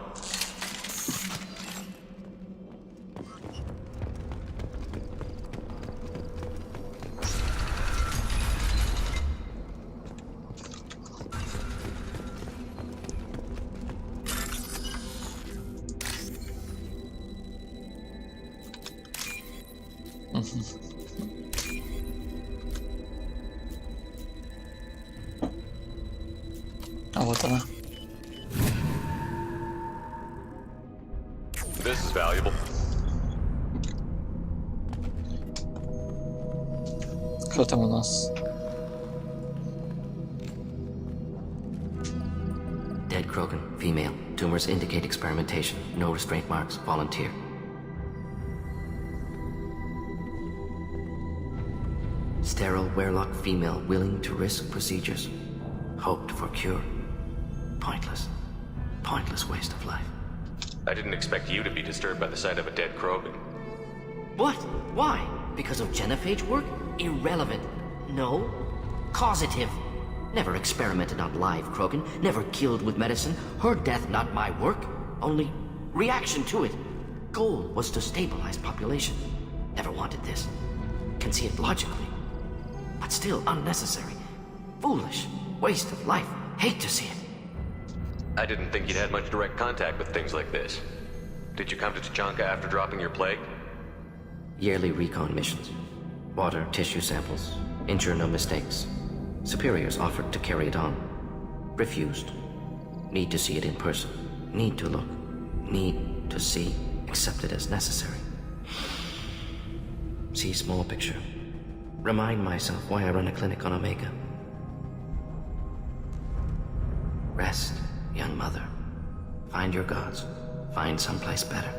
А вот она. This is valuable. Кто там у нас? Dead Krogan, female. Tumors indicate experimentation. No restraint marks. Volunteer. Sterile Werelock female willing to risk procedures. Hoped for cure. Pointless. Pointless waste of life. I didn't expect you to be disturbed by the sight of a dead Krogan. What? Why? Because of genophage work? Irrelevant. No. Causative. Never experimented on live Krogan. Never killed with medicine. Her death not my work. Only reaction to it. Goal was to stabilize population. Never wanted this. Can see it logically. But still unnecessary. Foolish. Waste of life. Hate to see it. I didn't think you'd had much direct contact with things like this. Did you come to Tachanka after dropping your plague? Yearly recon missions. Water, tissue samples. Ensure no mistakes. Superiors offered to carry it on. Refused. Need to see it in person. Need to look. Need to see. Accept it as necessary. See small picture. Remind myself why I run a clinic on Omega. Rest, young mother. Find your gods. Find someplace better.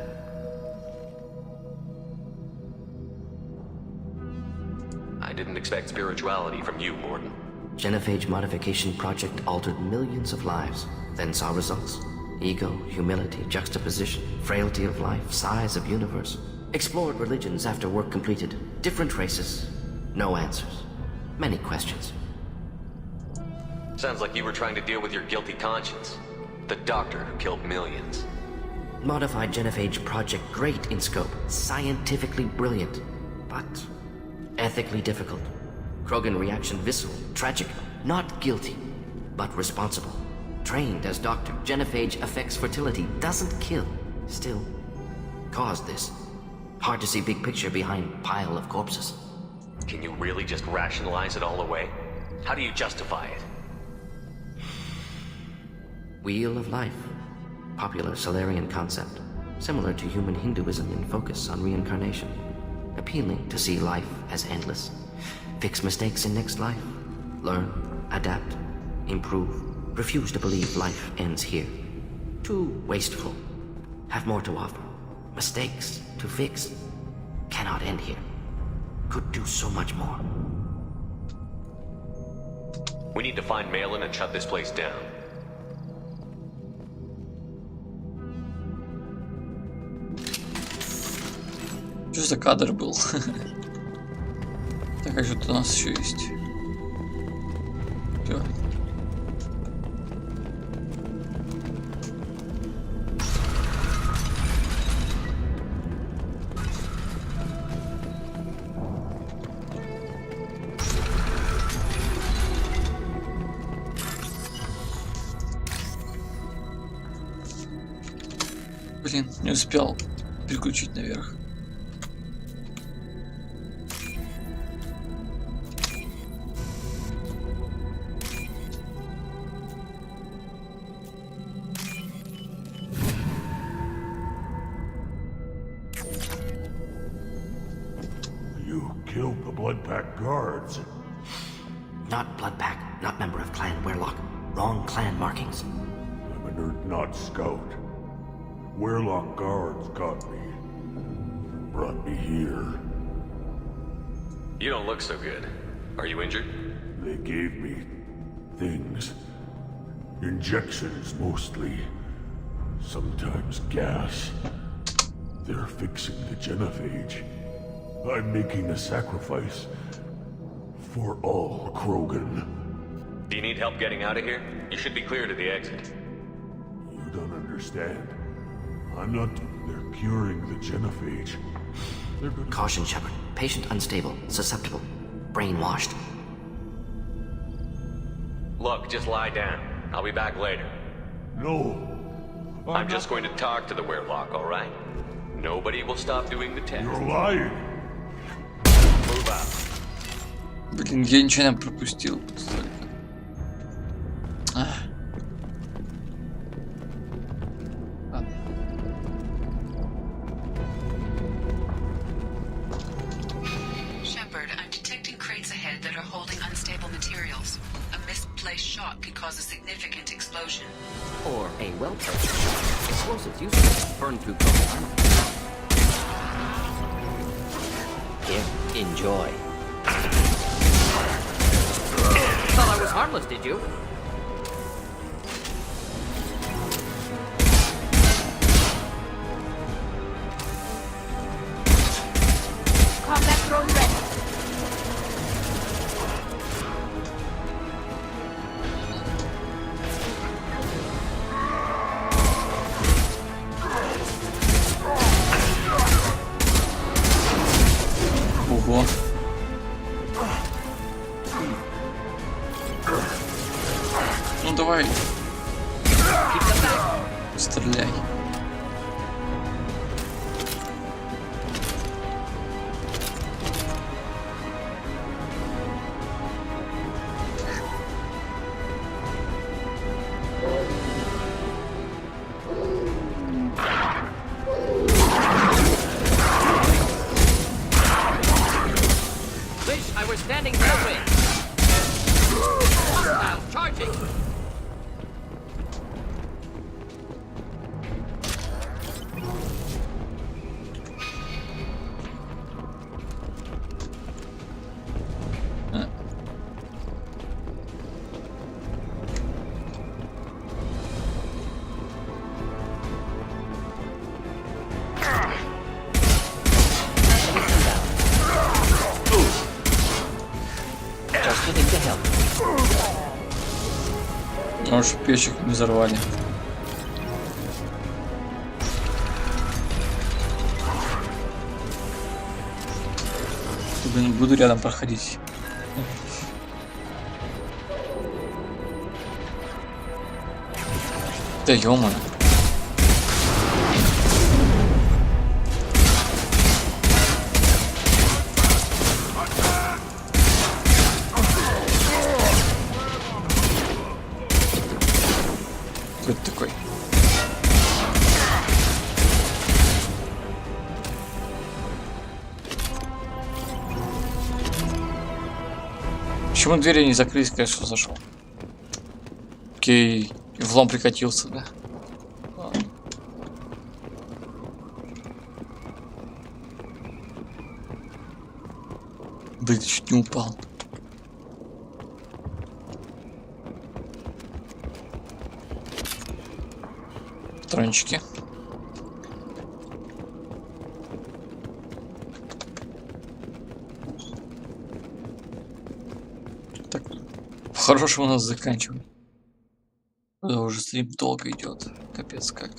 I didn't expect spirituality from you, Morden. Genophage modification project altered millions of lives, then saw results. Ego, humility, juxtaposition, frailty of life, size of universe. Explored religions after work completed. Different races. No answers. Many questions. Sounds like you were trying to deal with your guilty conscience. The doctor who killed millions. Modified genophage project great in scope. Scientifically brilliant. But ethically difficult. Krogan reaction visceral, tragic. Not guilty, but responsible. Trained as doctor. Genophage affects fertility. Doesn't kill. Still caused this. Hard to see big picture behind pile of corpses. Can you really just rationalize it all away? How do you justify it? Wheel of Life. Popular Solarian concept. Similar to human Hinduism in focus on reincarnation. Appealing to see life as endless. Fix mistakes in next life. Learn, adapt, improve. Refuse to believe life ends here. Too wasteful. Have more to offer. Mistakes to fix. Cannot end here. Could do so much more. We need to find Malin and shut this place down. Что за кадр был? Так, как же тут у нас еще есть? Всё. Блин, не успел переключить наверх. You killed the Blood Pack guards. Not Blood Pack, not member of Clan Werelock. Wrong clan markings. I'm an Urdnot scout. Werelock guards got me. Brought me here. You don't look so good. Are you injured? They gave me things. Injections, mostly. Sometimes gas. They're fixing the genophage. I'm making a sacrifice. For all Krogan. Do you need help getting out of here? You should be clear to the exit. You don't understand. I'm not... They're curing the genophage. They're gonna... Caution, Shepard. Patient unstable, susceptible, brainwashed. Look, just lie down. I'll be back later. No. I'm just going to talk to the werelock, all right? Nobody will stop doing the test. You're lying. Move out. Блин, я ничего не пропустил. Ладно. Shepard, I'm detecting crates ahead that are holding unstable materials. A misplaced shot could cause a significant explosion. Or a well-placed shot. Explosives usually burn through Krogan armor. Here, enjoy. Thought I was harmless, did you? Combat drone ready. Ого. Ну давай. Стреляй. Wish I were standing that way. Hostiles charging. Потому что печек не взорвали. Блин, буду рядом проходить. Да ё-моё. Кто это такой? Почему двери не закрылись, конечно, зашел? Окей, влом прикатился, да? Ладно. Блин, чуть не упал. Патрончики. Так, по-хорошему нас заканчиваем. Да, уже стрим долго идет. Капец как.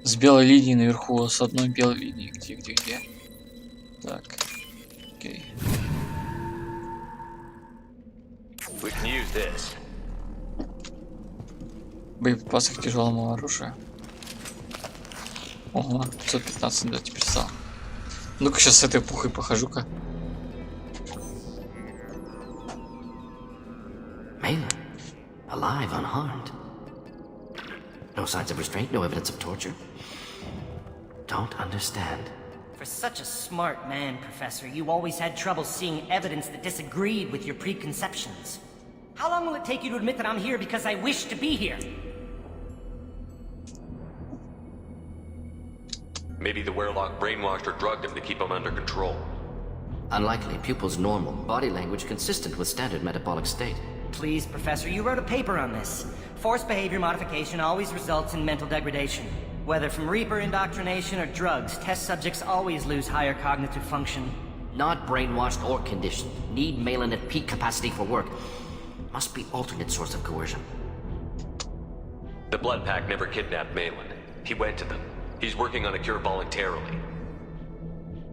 С белой линией наверху, с одной белой линией. Где? Так. Окей. We can use this. Боеприпасы к тяжелому оружию. Ого, 515, да, теперь стал. Ну-ка сейчас с этой пухой похожу-ка. Malin, alive, unharmed. No signs of restraint, no evidence of torture. Don't understand. For such a smart man, Professor, you always had trouble seeing evidence that disagreed with your preconceptions. How long will it take you to admit that I'm here because I wish to be here? Maybe the Werlock brainwashed or drugged him to keep him under control. Unlikely. Pupil's normal. Body language consistent with standard metabolic state. Please, Professor, you wrote a paper on this. Forced behavior modification always results in mental degradation. Whether from Reaper indoctrination or drugs, test subjects always lose higher cognitive function. Not brainwashed or conditioned. Need Malin at peak capacity for work. Must be alternate source of coercion. The Blood Pack never kidnapped Malin. He went to them. He's working on a cure voluntarily.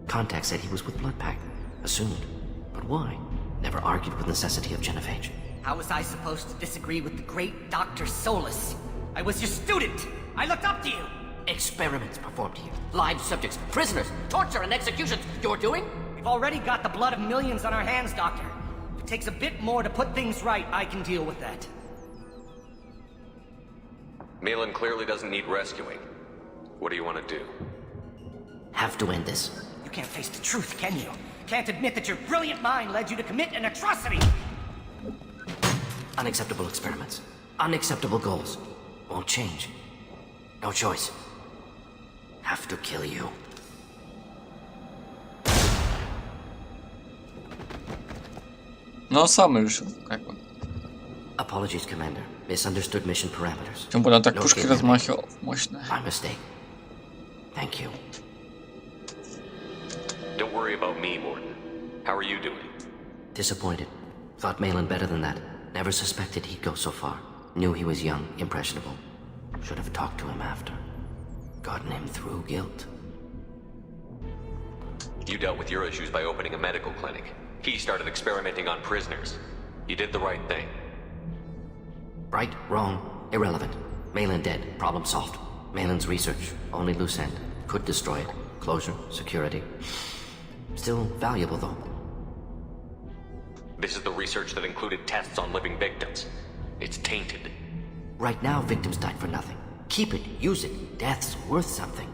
Contact said he was with Blood Pack. Assumed. But why? Never argued with necessity of genophage. How was I supposed to disagree with the great Dr. Solus? I was your student! I looked up to you! Experiments performed here. Live subjects, prisoners, torture and executions. You're doing? We've already got the blood of millions on our hands, Doctor. If it takes a bit more to put things right, I can deal with that. Malin clearly doesn't need rescuing. What do you want to do? Have to end this. You can't face the truth, can you? Can't admit that your brilliant mind led you to commit an atrocity! Unacceptable experiments. Unacceptable goals. Won't change. No choice. Have to kill you. Но он сам решил, как бы. Apologies, Commander. Misunderstood mission parameters. Тем более он так пушки размахивал. Мощно. My mistake. Thank you. Don't worry about me, Morden. How are you doing? Disappointed. Thought Malin better than that. Never suspected he'd go so far. Knew he was young, impressionable. Should have talked to him after. Gotten him through guilt. You dealt with your issues by opening a medical clinic. He started experimenting on prisoners. You did the right thing. Right, wrong, irrelevant. Malin dead, problem solved. Malin's research, only loose end. Could destroy it. Closure, security. Still valuable, though. This is the research that included tests on living victims. It's tainted. Right now, victims died for nothing. Keep it, use it. Death's worth something.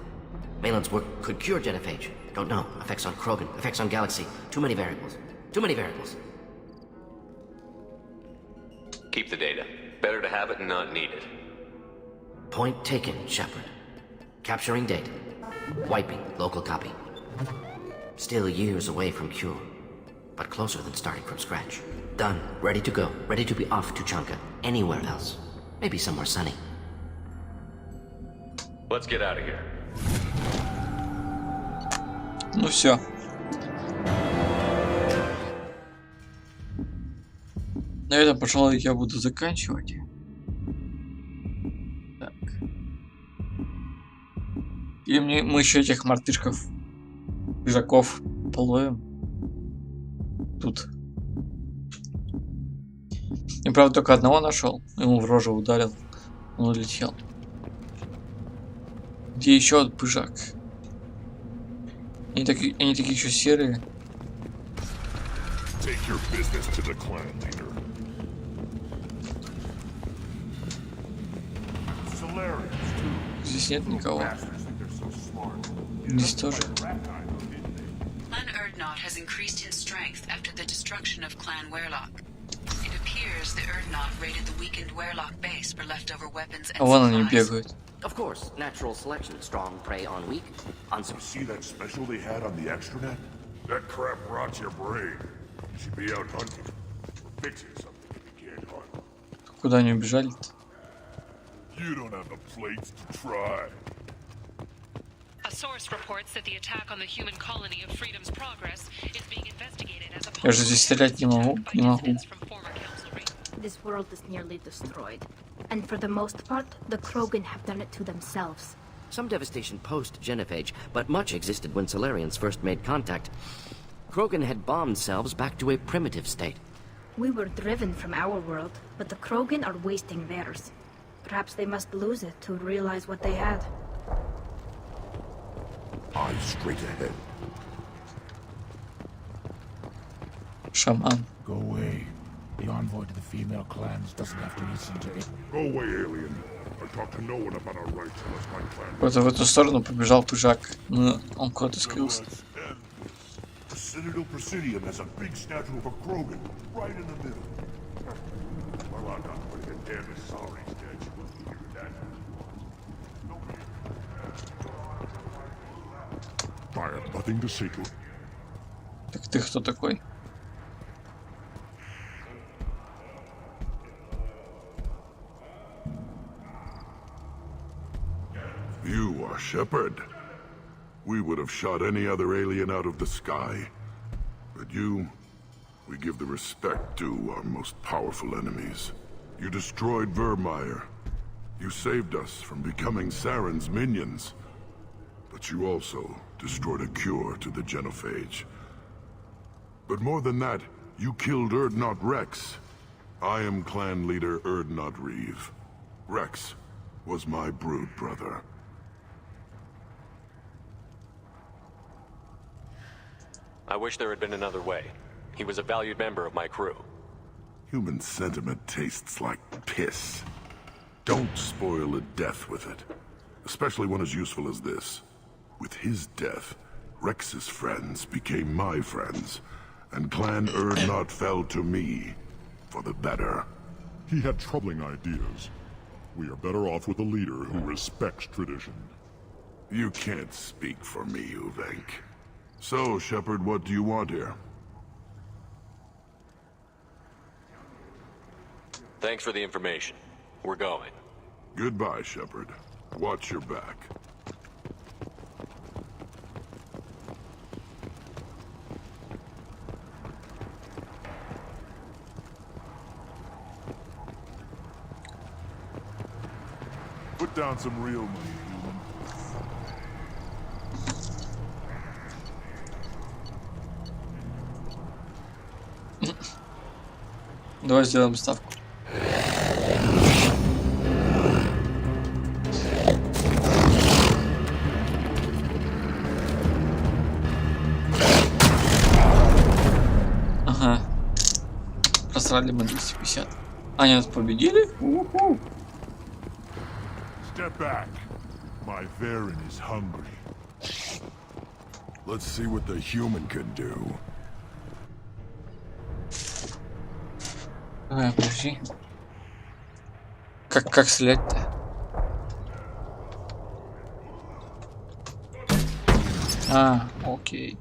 Malin's work could cure genophage. Don't know. Effects on Krogan, effects on Galaxy. Too many variables. Too many variables. Keep the data. Better to have it and not need it. Point taken, Shepard. Capturing data. Wiping, local copy. Still years away from cure. But closer than starting from scratch. Done. Ready to go. Ready to be off to Tuchanka. Anywhere else. Maybe somewhere sunny. Let's get out of here. Ну все. На этом, пожалуй, я буду заканчивать. Так. И мы еще этих мартышков, пижаков половим. Тут. И правда только одного нашел. Ему в рожу ударил. Он улетел. Где еще один пыжак? Они такие еще серые. Здесь нет никого. Здесь тоже. Clan Erdnot has increased in strength after the destruction of Clan Werlock. It appears the Erdnot raided the weakened Werlock base for leftover weapons and вон они supplies. бегают. Of course, natural selection. Strong prey on weak. See that special they had on the extranet? That crap rots your brain. You should be out hunting. Or fixing something if you can't hunt. Куда они убежали-то? You don't have the plates to try. A source reports that the attack on the human colony of Freedom's Progress is being investigated as a Я же здесь стрелять не могу. This world is nearly destroyed. And for the most part, the Krogan have done it to themselves. Some devastation post-genophage, but much existed when Solarians first made contact. Krogan had bombed selves back to a primitive state. We were driven from our world, but the Krogan are wasting theirs. Perhaps they must lose it to realize what they had. Eyes straight ahead. Шаман. Go away. The envoy to the female clans doesn't have to listen to it. Go away, alien. I talk to no one about our rights unless my clan. Вот в эту сторону побежал пыжак. Но он куда-то скрылся. The Citadel Presidium has a big statue of a Krogan right in the middle. Well, I'm not putting a damn sorry statue up here that. I have nothing to say to it. Так ты кто такой? You are Shepard. We would have shot any other alien out of the sky. But you, we give the respect due our most powerful enemies. You destroyed Vermeer. You saved us from becoming Saren's minions. But you also destroyed a cure to the genophage. But more than that, you killed Urdnot Rex. I am clan leader Urdnot Reeve. Rex was my brood brother. I wish there had been another way. He was a valued member of my crew. Human sentiment tastes like piss. Don't spoil a death with it. Especially one as useful as this. With his death, Rex's friends became my friends, and Clan Urdnot fell to me for the better. He had troubling ideas. We are better off with a leader who respects tradition. You can't speak for me, Uvenk. So, Shepard, what do you want here? Thanks for the information. We're going. Goodbye, Shepard. Watch your back. Put down some real money, human. Давай сделаем ставку. Ага. Просрали мы 250. А, нет, победили? У-ху. Step back. My Varen is hungry. Let's see what the human can do. Давай, подожди. Как стрелять-то? А, окей.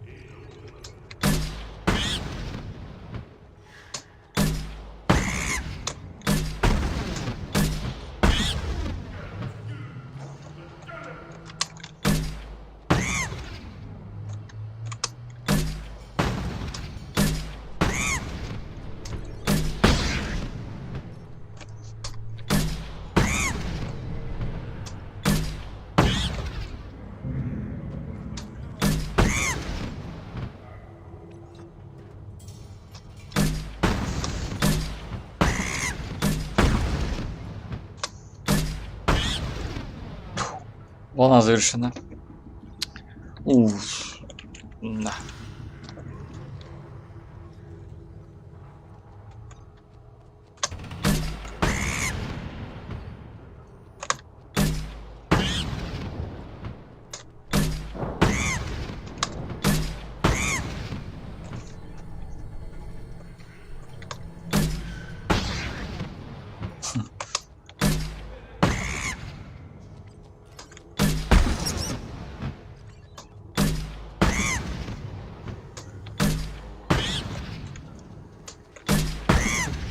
Волна завершена. Уф. Да.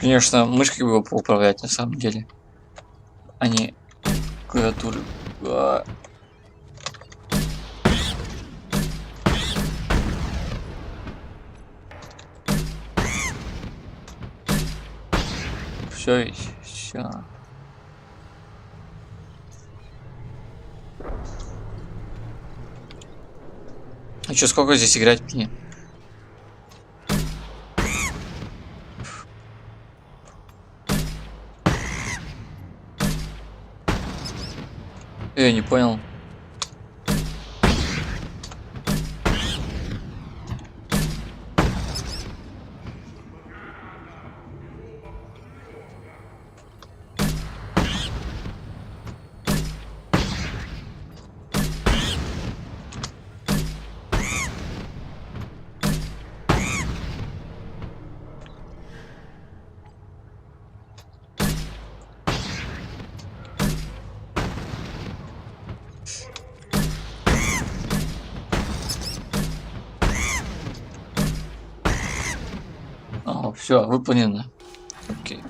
Конечно, мышкой его поуправлять на самом деле, а не клавиатурой. Все. А чё, сколько здесь играть мне? Я не понял. Все, выполнено. Окей.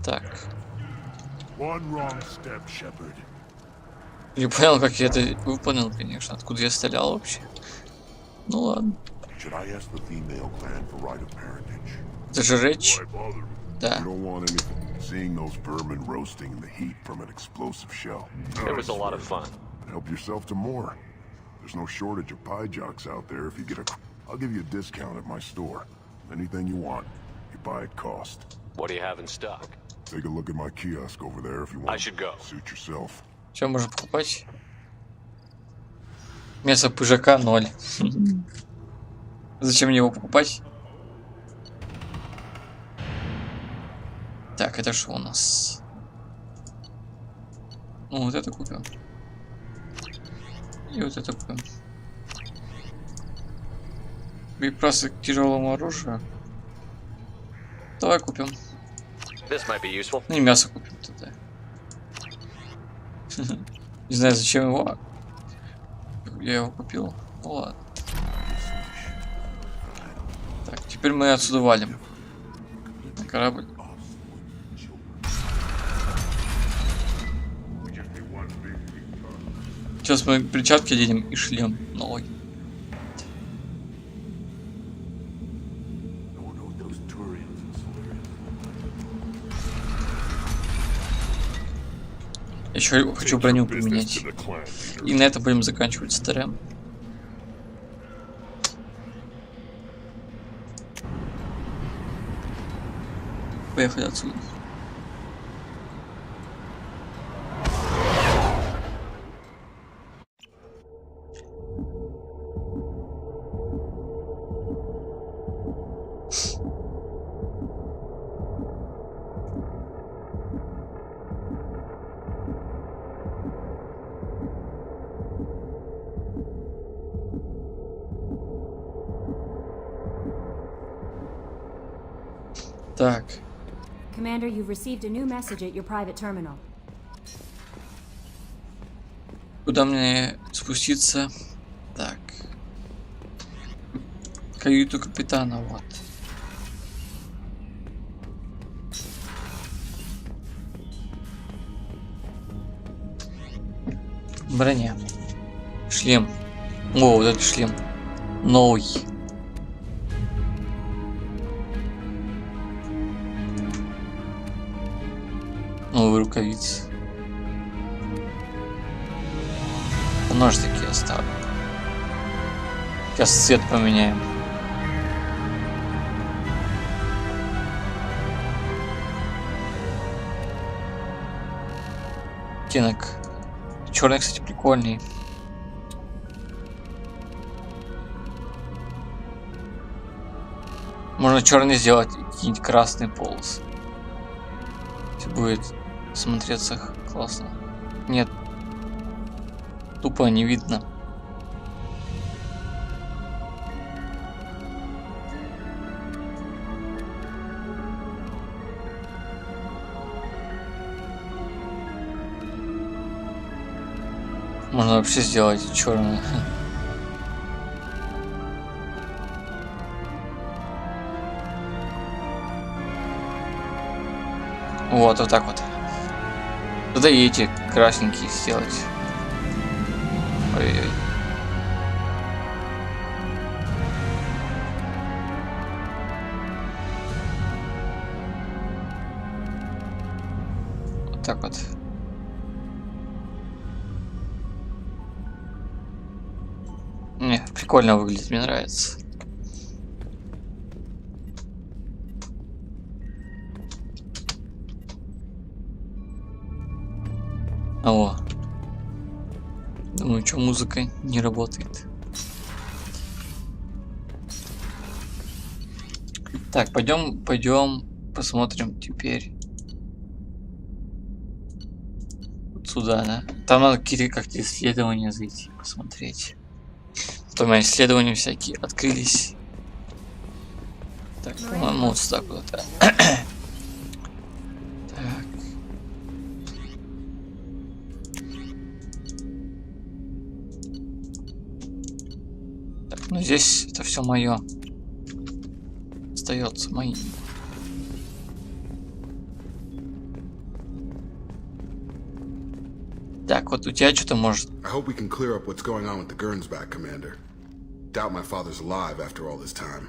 Так. Не понял, как я это выполнил, конечно. Откуда я стрелял вообще? Ну ладно. Это же речь. Да. Seeing those vermin roasting in the heat from an explosive shell. It was a lot of fun. Help yourself to more. There's no shortage of pie jocks out there if you get a... I'll give you a discount at my store. Anything you want, you buy at cost. What do you have in stock? Take a look at my kiosk over there if you want. I should go. Suit yourself. Что можно покупать? Мясо пыжака 0. Зачем мне его покупать? Так, это что у нас? Ну, вот это купим. И вот это купим. Боеприпасы к тяжелому оружию. Давай купим. Ну и мясо купим тогда. Не знаю, зачем его. Я его купил. Ну ладно. Так, теперь мы отсюда валим. На корабль. Сейчас мы перчатки оденем и шлем новый. Еще хочу броню поменять. И на это будем заканчивать старым. Поехали отсюда. Так. Commander, you've received a new message at your private terminal. Куда мне спуститься? Так. Каюту капитана, вот. Броня. Шлем. О, вот этот шлем. Новый. Новые рукавицы. Нож такие оставлю. Сейчас цвет поменяем. Оттенок. Черный, кстати, прикольный. Можно черный сделать и какие-нибудь красные полосы. Все будет смотреться классно. Нет. Тупо не видно. Можно вообще сделать черное. Вот так вот. Тогда и эти красненькие сделать. Ой-ой-ой. Вот так вот. Не, прикольно выглядит, мне нравится. О. Думаю, что музыка не работает. Так, пойдем посмотрим теперь. Вот сюда, да? Там надо какие-то как-то исследования зайти, посмотреть. То у меня исследования всякие открылись. Так, по-моему, вот сюда куда-то. Ну здесь это все мое. остается моим. Так, вот у тебя что-то может. I hope we can clear up what's going on with the Gernsback, Commander. Doubt my father's alive after all this time.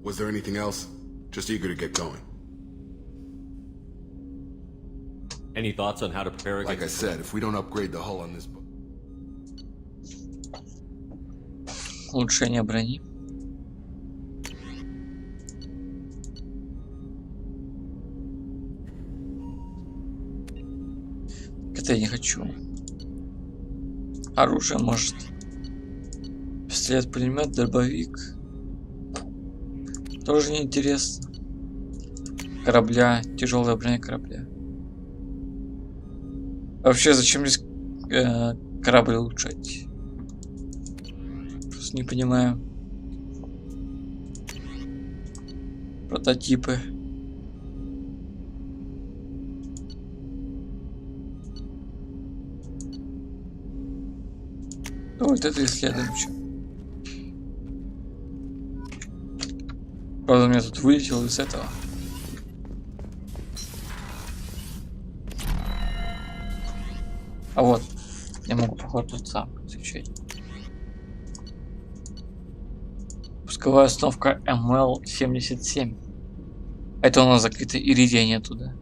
Was there anything else? Just eager to get going. Any thoughts on how to prepare against... Like I said, if we don't upgrade the hull on this boat... Улучшение брони. Это я не хочу. Оружие может. Пистолет, пулемет, дробовик. Тоже неинтересно. Корабля, тяжелая броня корабля. Вообще, зачем здесь корабль улучшать? Просто не понимаю. Прототипы. Вот это исследуем. Правда, у меня тут вылетело из этого. А вот, я могу, походу, тут сам изучать. Пусковая установка МЛ-77. Это у нас закрыто, иридия нету, да?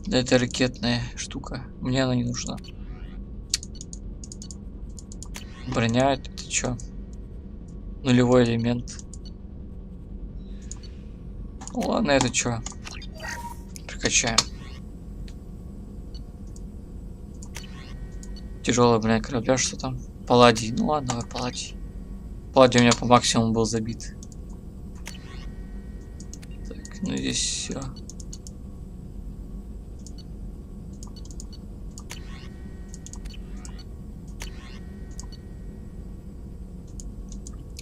Да, это ракетная штука. Мне она не нужна. Броня, это чё? Нулевой элемент. Ну, ладно, это чё? Прокачаем. Тяжелая броня корабля, что там? Палладий. Ну ладно, давай палладий. Палладий у меня по максимуму был забит. Так, ну здесь все.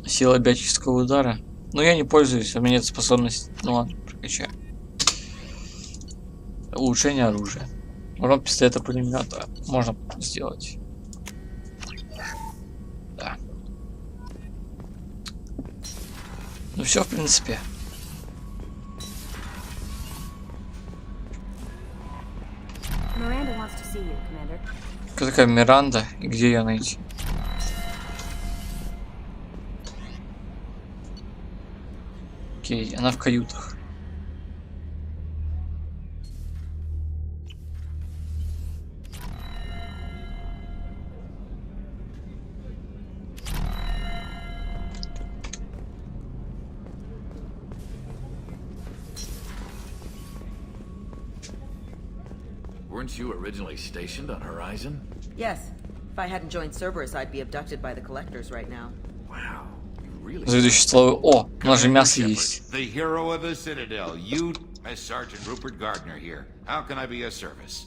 Сила биотического удара. Но я не пользуюсь, у меня нет способности. Ну ладно, прокачаю. Улучшение оружия. Урон пистолета, пулемета можно сделать. Да. Ну все, в принципе. Кто такая Миранда и где ее найти? Окей, она в каютах. Weren't you originally stationed on Horizon? Yes. If I hadn't joined Cerberus, I'd be abducted by the collectors right now. Wow. Следующий слово. О, у нас же мясо есть. The hero of the Citadel. You, as Sergeant Rupert Gardner here. How can I be of service?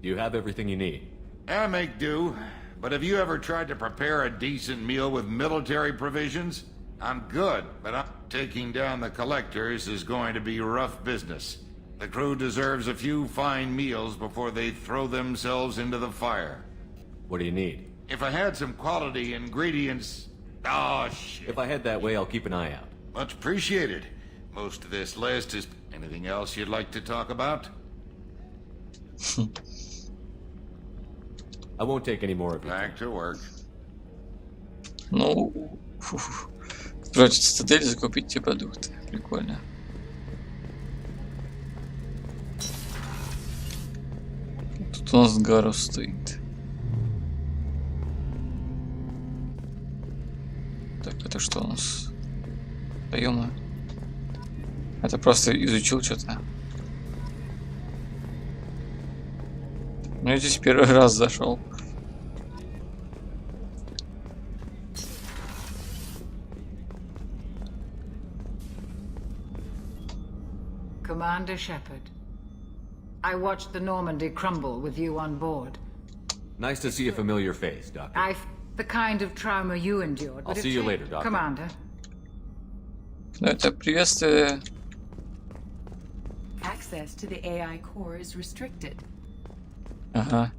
You have everything you need. I make do. But have you ever tried to prepare a decent meal with military provisions? I'm good, but taking down the collectors is going to be rough business. The crew deserves a few fine meals before they throw themselves into the fire. What do you need? If I had some quality ingredients... Oh, shit. If I head that way, I'll keep an eye out. Much appreciated. Most of this list is... Anything else you'd like to talk about? I won't take any more of you. Back to work. Ну, строить цитадель, закупить те продукты. Прикольно. Тут у нас Гарус стоит. Так, это что у нас? Даёма. Это просто изучил что-то. Ну, я здесь первый раз зашел. Commander Shepard, I watched the Normandy crumble with you on board. Nice to see a familiar face, Doctor. The kind of trauma you endured. I'll see you later, Doctor. Commander. Ну, это приветствие. Access to the AI core is restricted. Ага.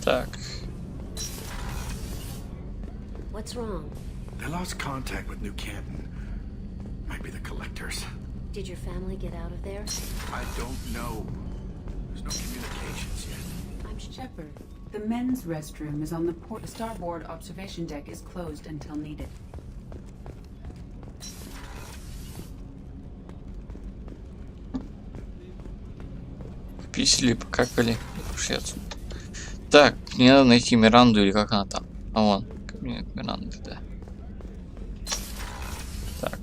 Так. What's wrong? They lost contact with New Canton. Might be the collectors. Did your family get out of there? I don't know. There's no communications yet. I'm Shepard. The men's restroom is on the port. The starboard observation deck is closed until needed. Писали, покакали и пошли отсюда. Так, мне надо найти Миранду или как она там. А вон, кабинет Миранды, да. Так.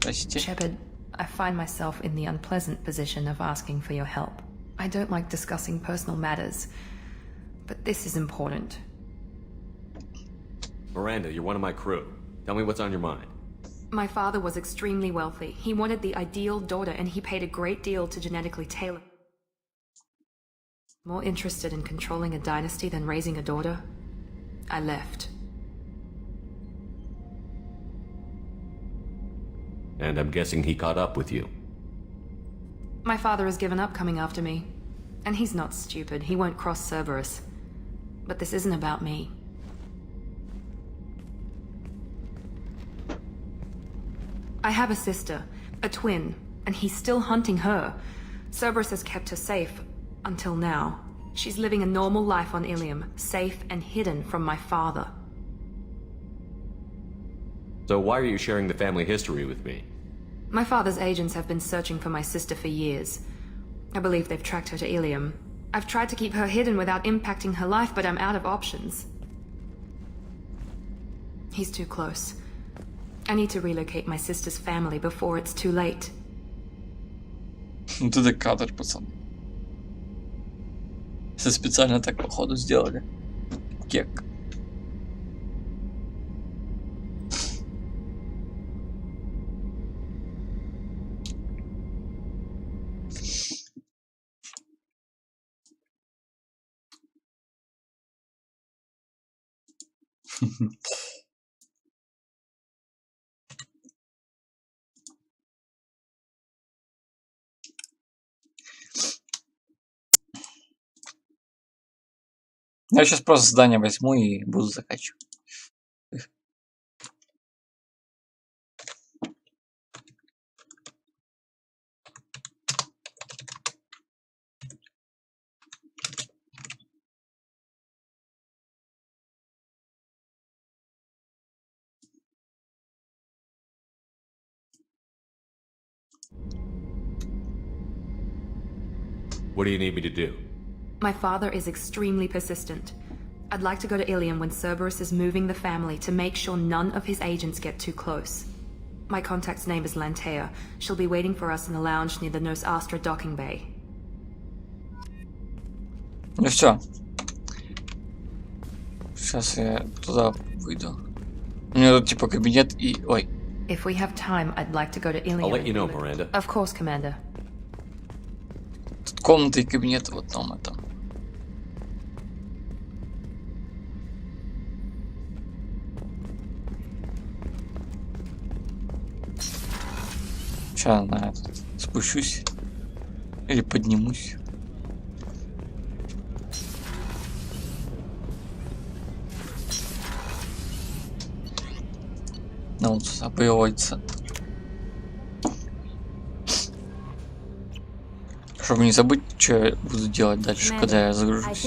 Простите. Shepard, I find myself in the unpleasant position of asking for your help. I don't like discussing personal matters, but this is important. Miranda, you're one of my crew. Tell me what's on your mind. My father was extremely wealthy. He wanted the ideal daughter, and he paid a great deal to genetically tailor. More interested in controlling a dynasty than raising a daughter, I left. And I'm guessing he caught up with you. My father has given up coming after me. And he's not stupid. He won't cross Cerberus. But this isn't about me. I have a sister, a twin, and he's still hunting her. Cerberus has kept her safe, until now. She's living a normal life on Ilium, safe and hidden from my father. So why are you sharing the family history with me? My father's agents have been searching for my sister for years. I believe they've tracked her to Ilium. I've tried to keep her hidden without impacting her life, but I'm out of options. He's too close. I need to relocate my sister's family before it's too late. Это кадр, пацан. Все специально так, походу, сделали. Кек. Я сейчас просто здание возьму и буду закачивать. What do you need me to do? My father is extremely persistent. I'd like to go to Ilium when Cerberus is moving the family to make sure none of his agents get too close. My contact's name is Lantea. She'll be waiting for us in the lounge near the Nos Astra docking bay. Ну все. Сейчас я туда выйду. У меня тут типа кабинет и... Ой. If we have time, I'd like to go to Ilium. I'll let you know, Miranda. Of course, Commander. Тут комната и кабинет в одном этом. Сейчас на этот спущусь или поднимусь. На вот сюда появится. Чтобы не забыть, что я буду делать дальше, когда я загружусь.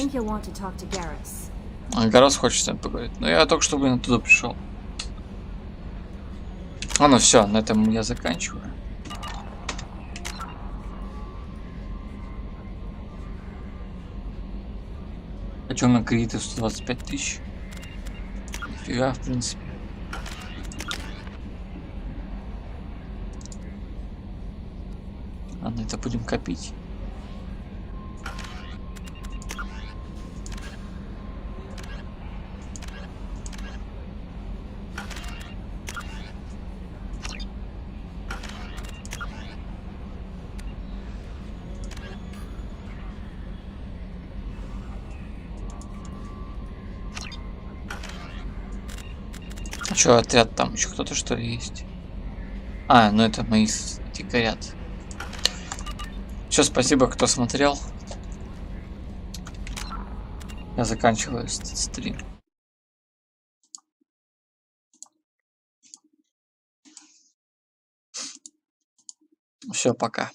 Гарас хочет с ним поговорить. Но я только что, блин, оттуда пришел. А ну все, на этом я заканчиваю. Хочу на кредиты 125 тысяч. Нифига, в принципе. Ладно, это будем копить. А что, отряд там еще кто-то что ли есть? А, ну это мои эти горят. Все, спасибо, кто смотрел. Я заканчиваю стрим. Все, пока.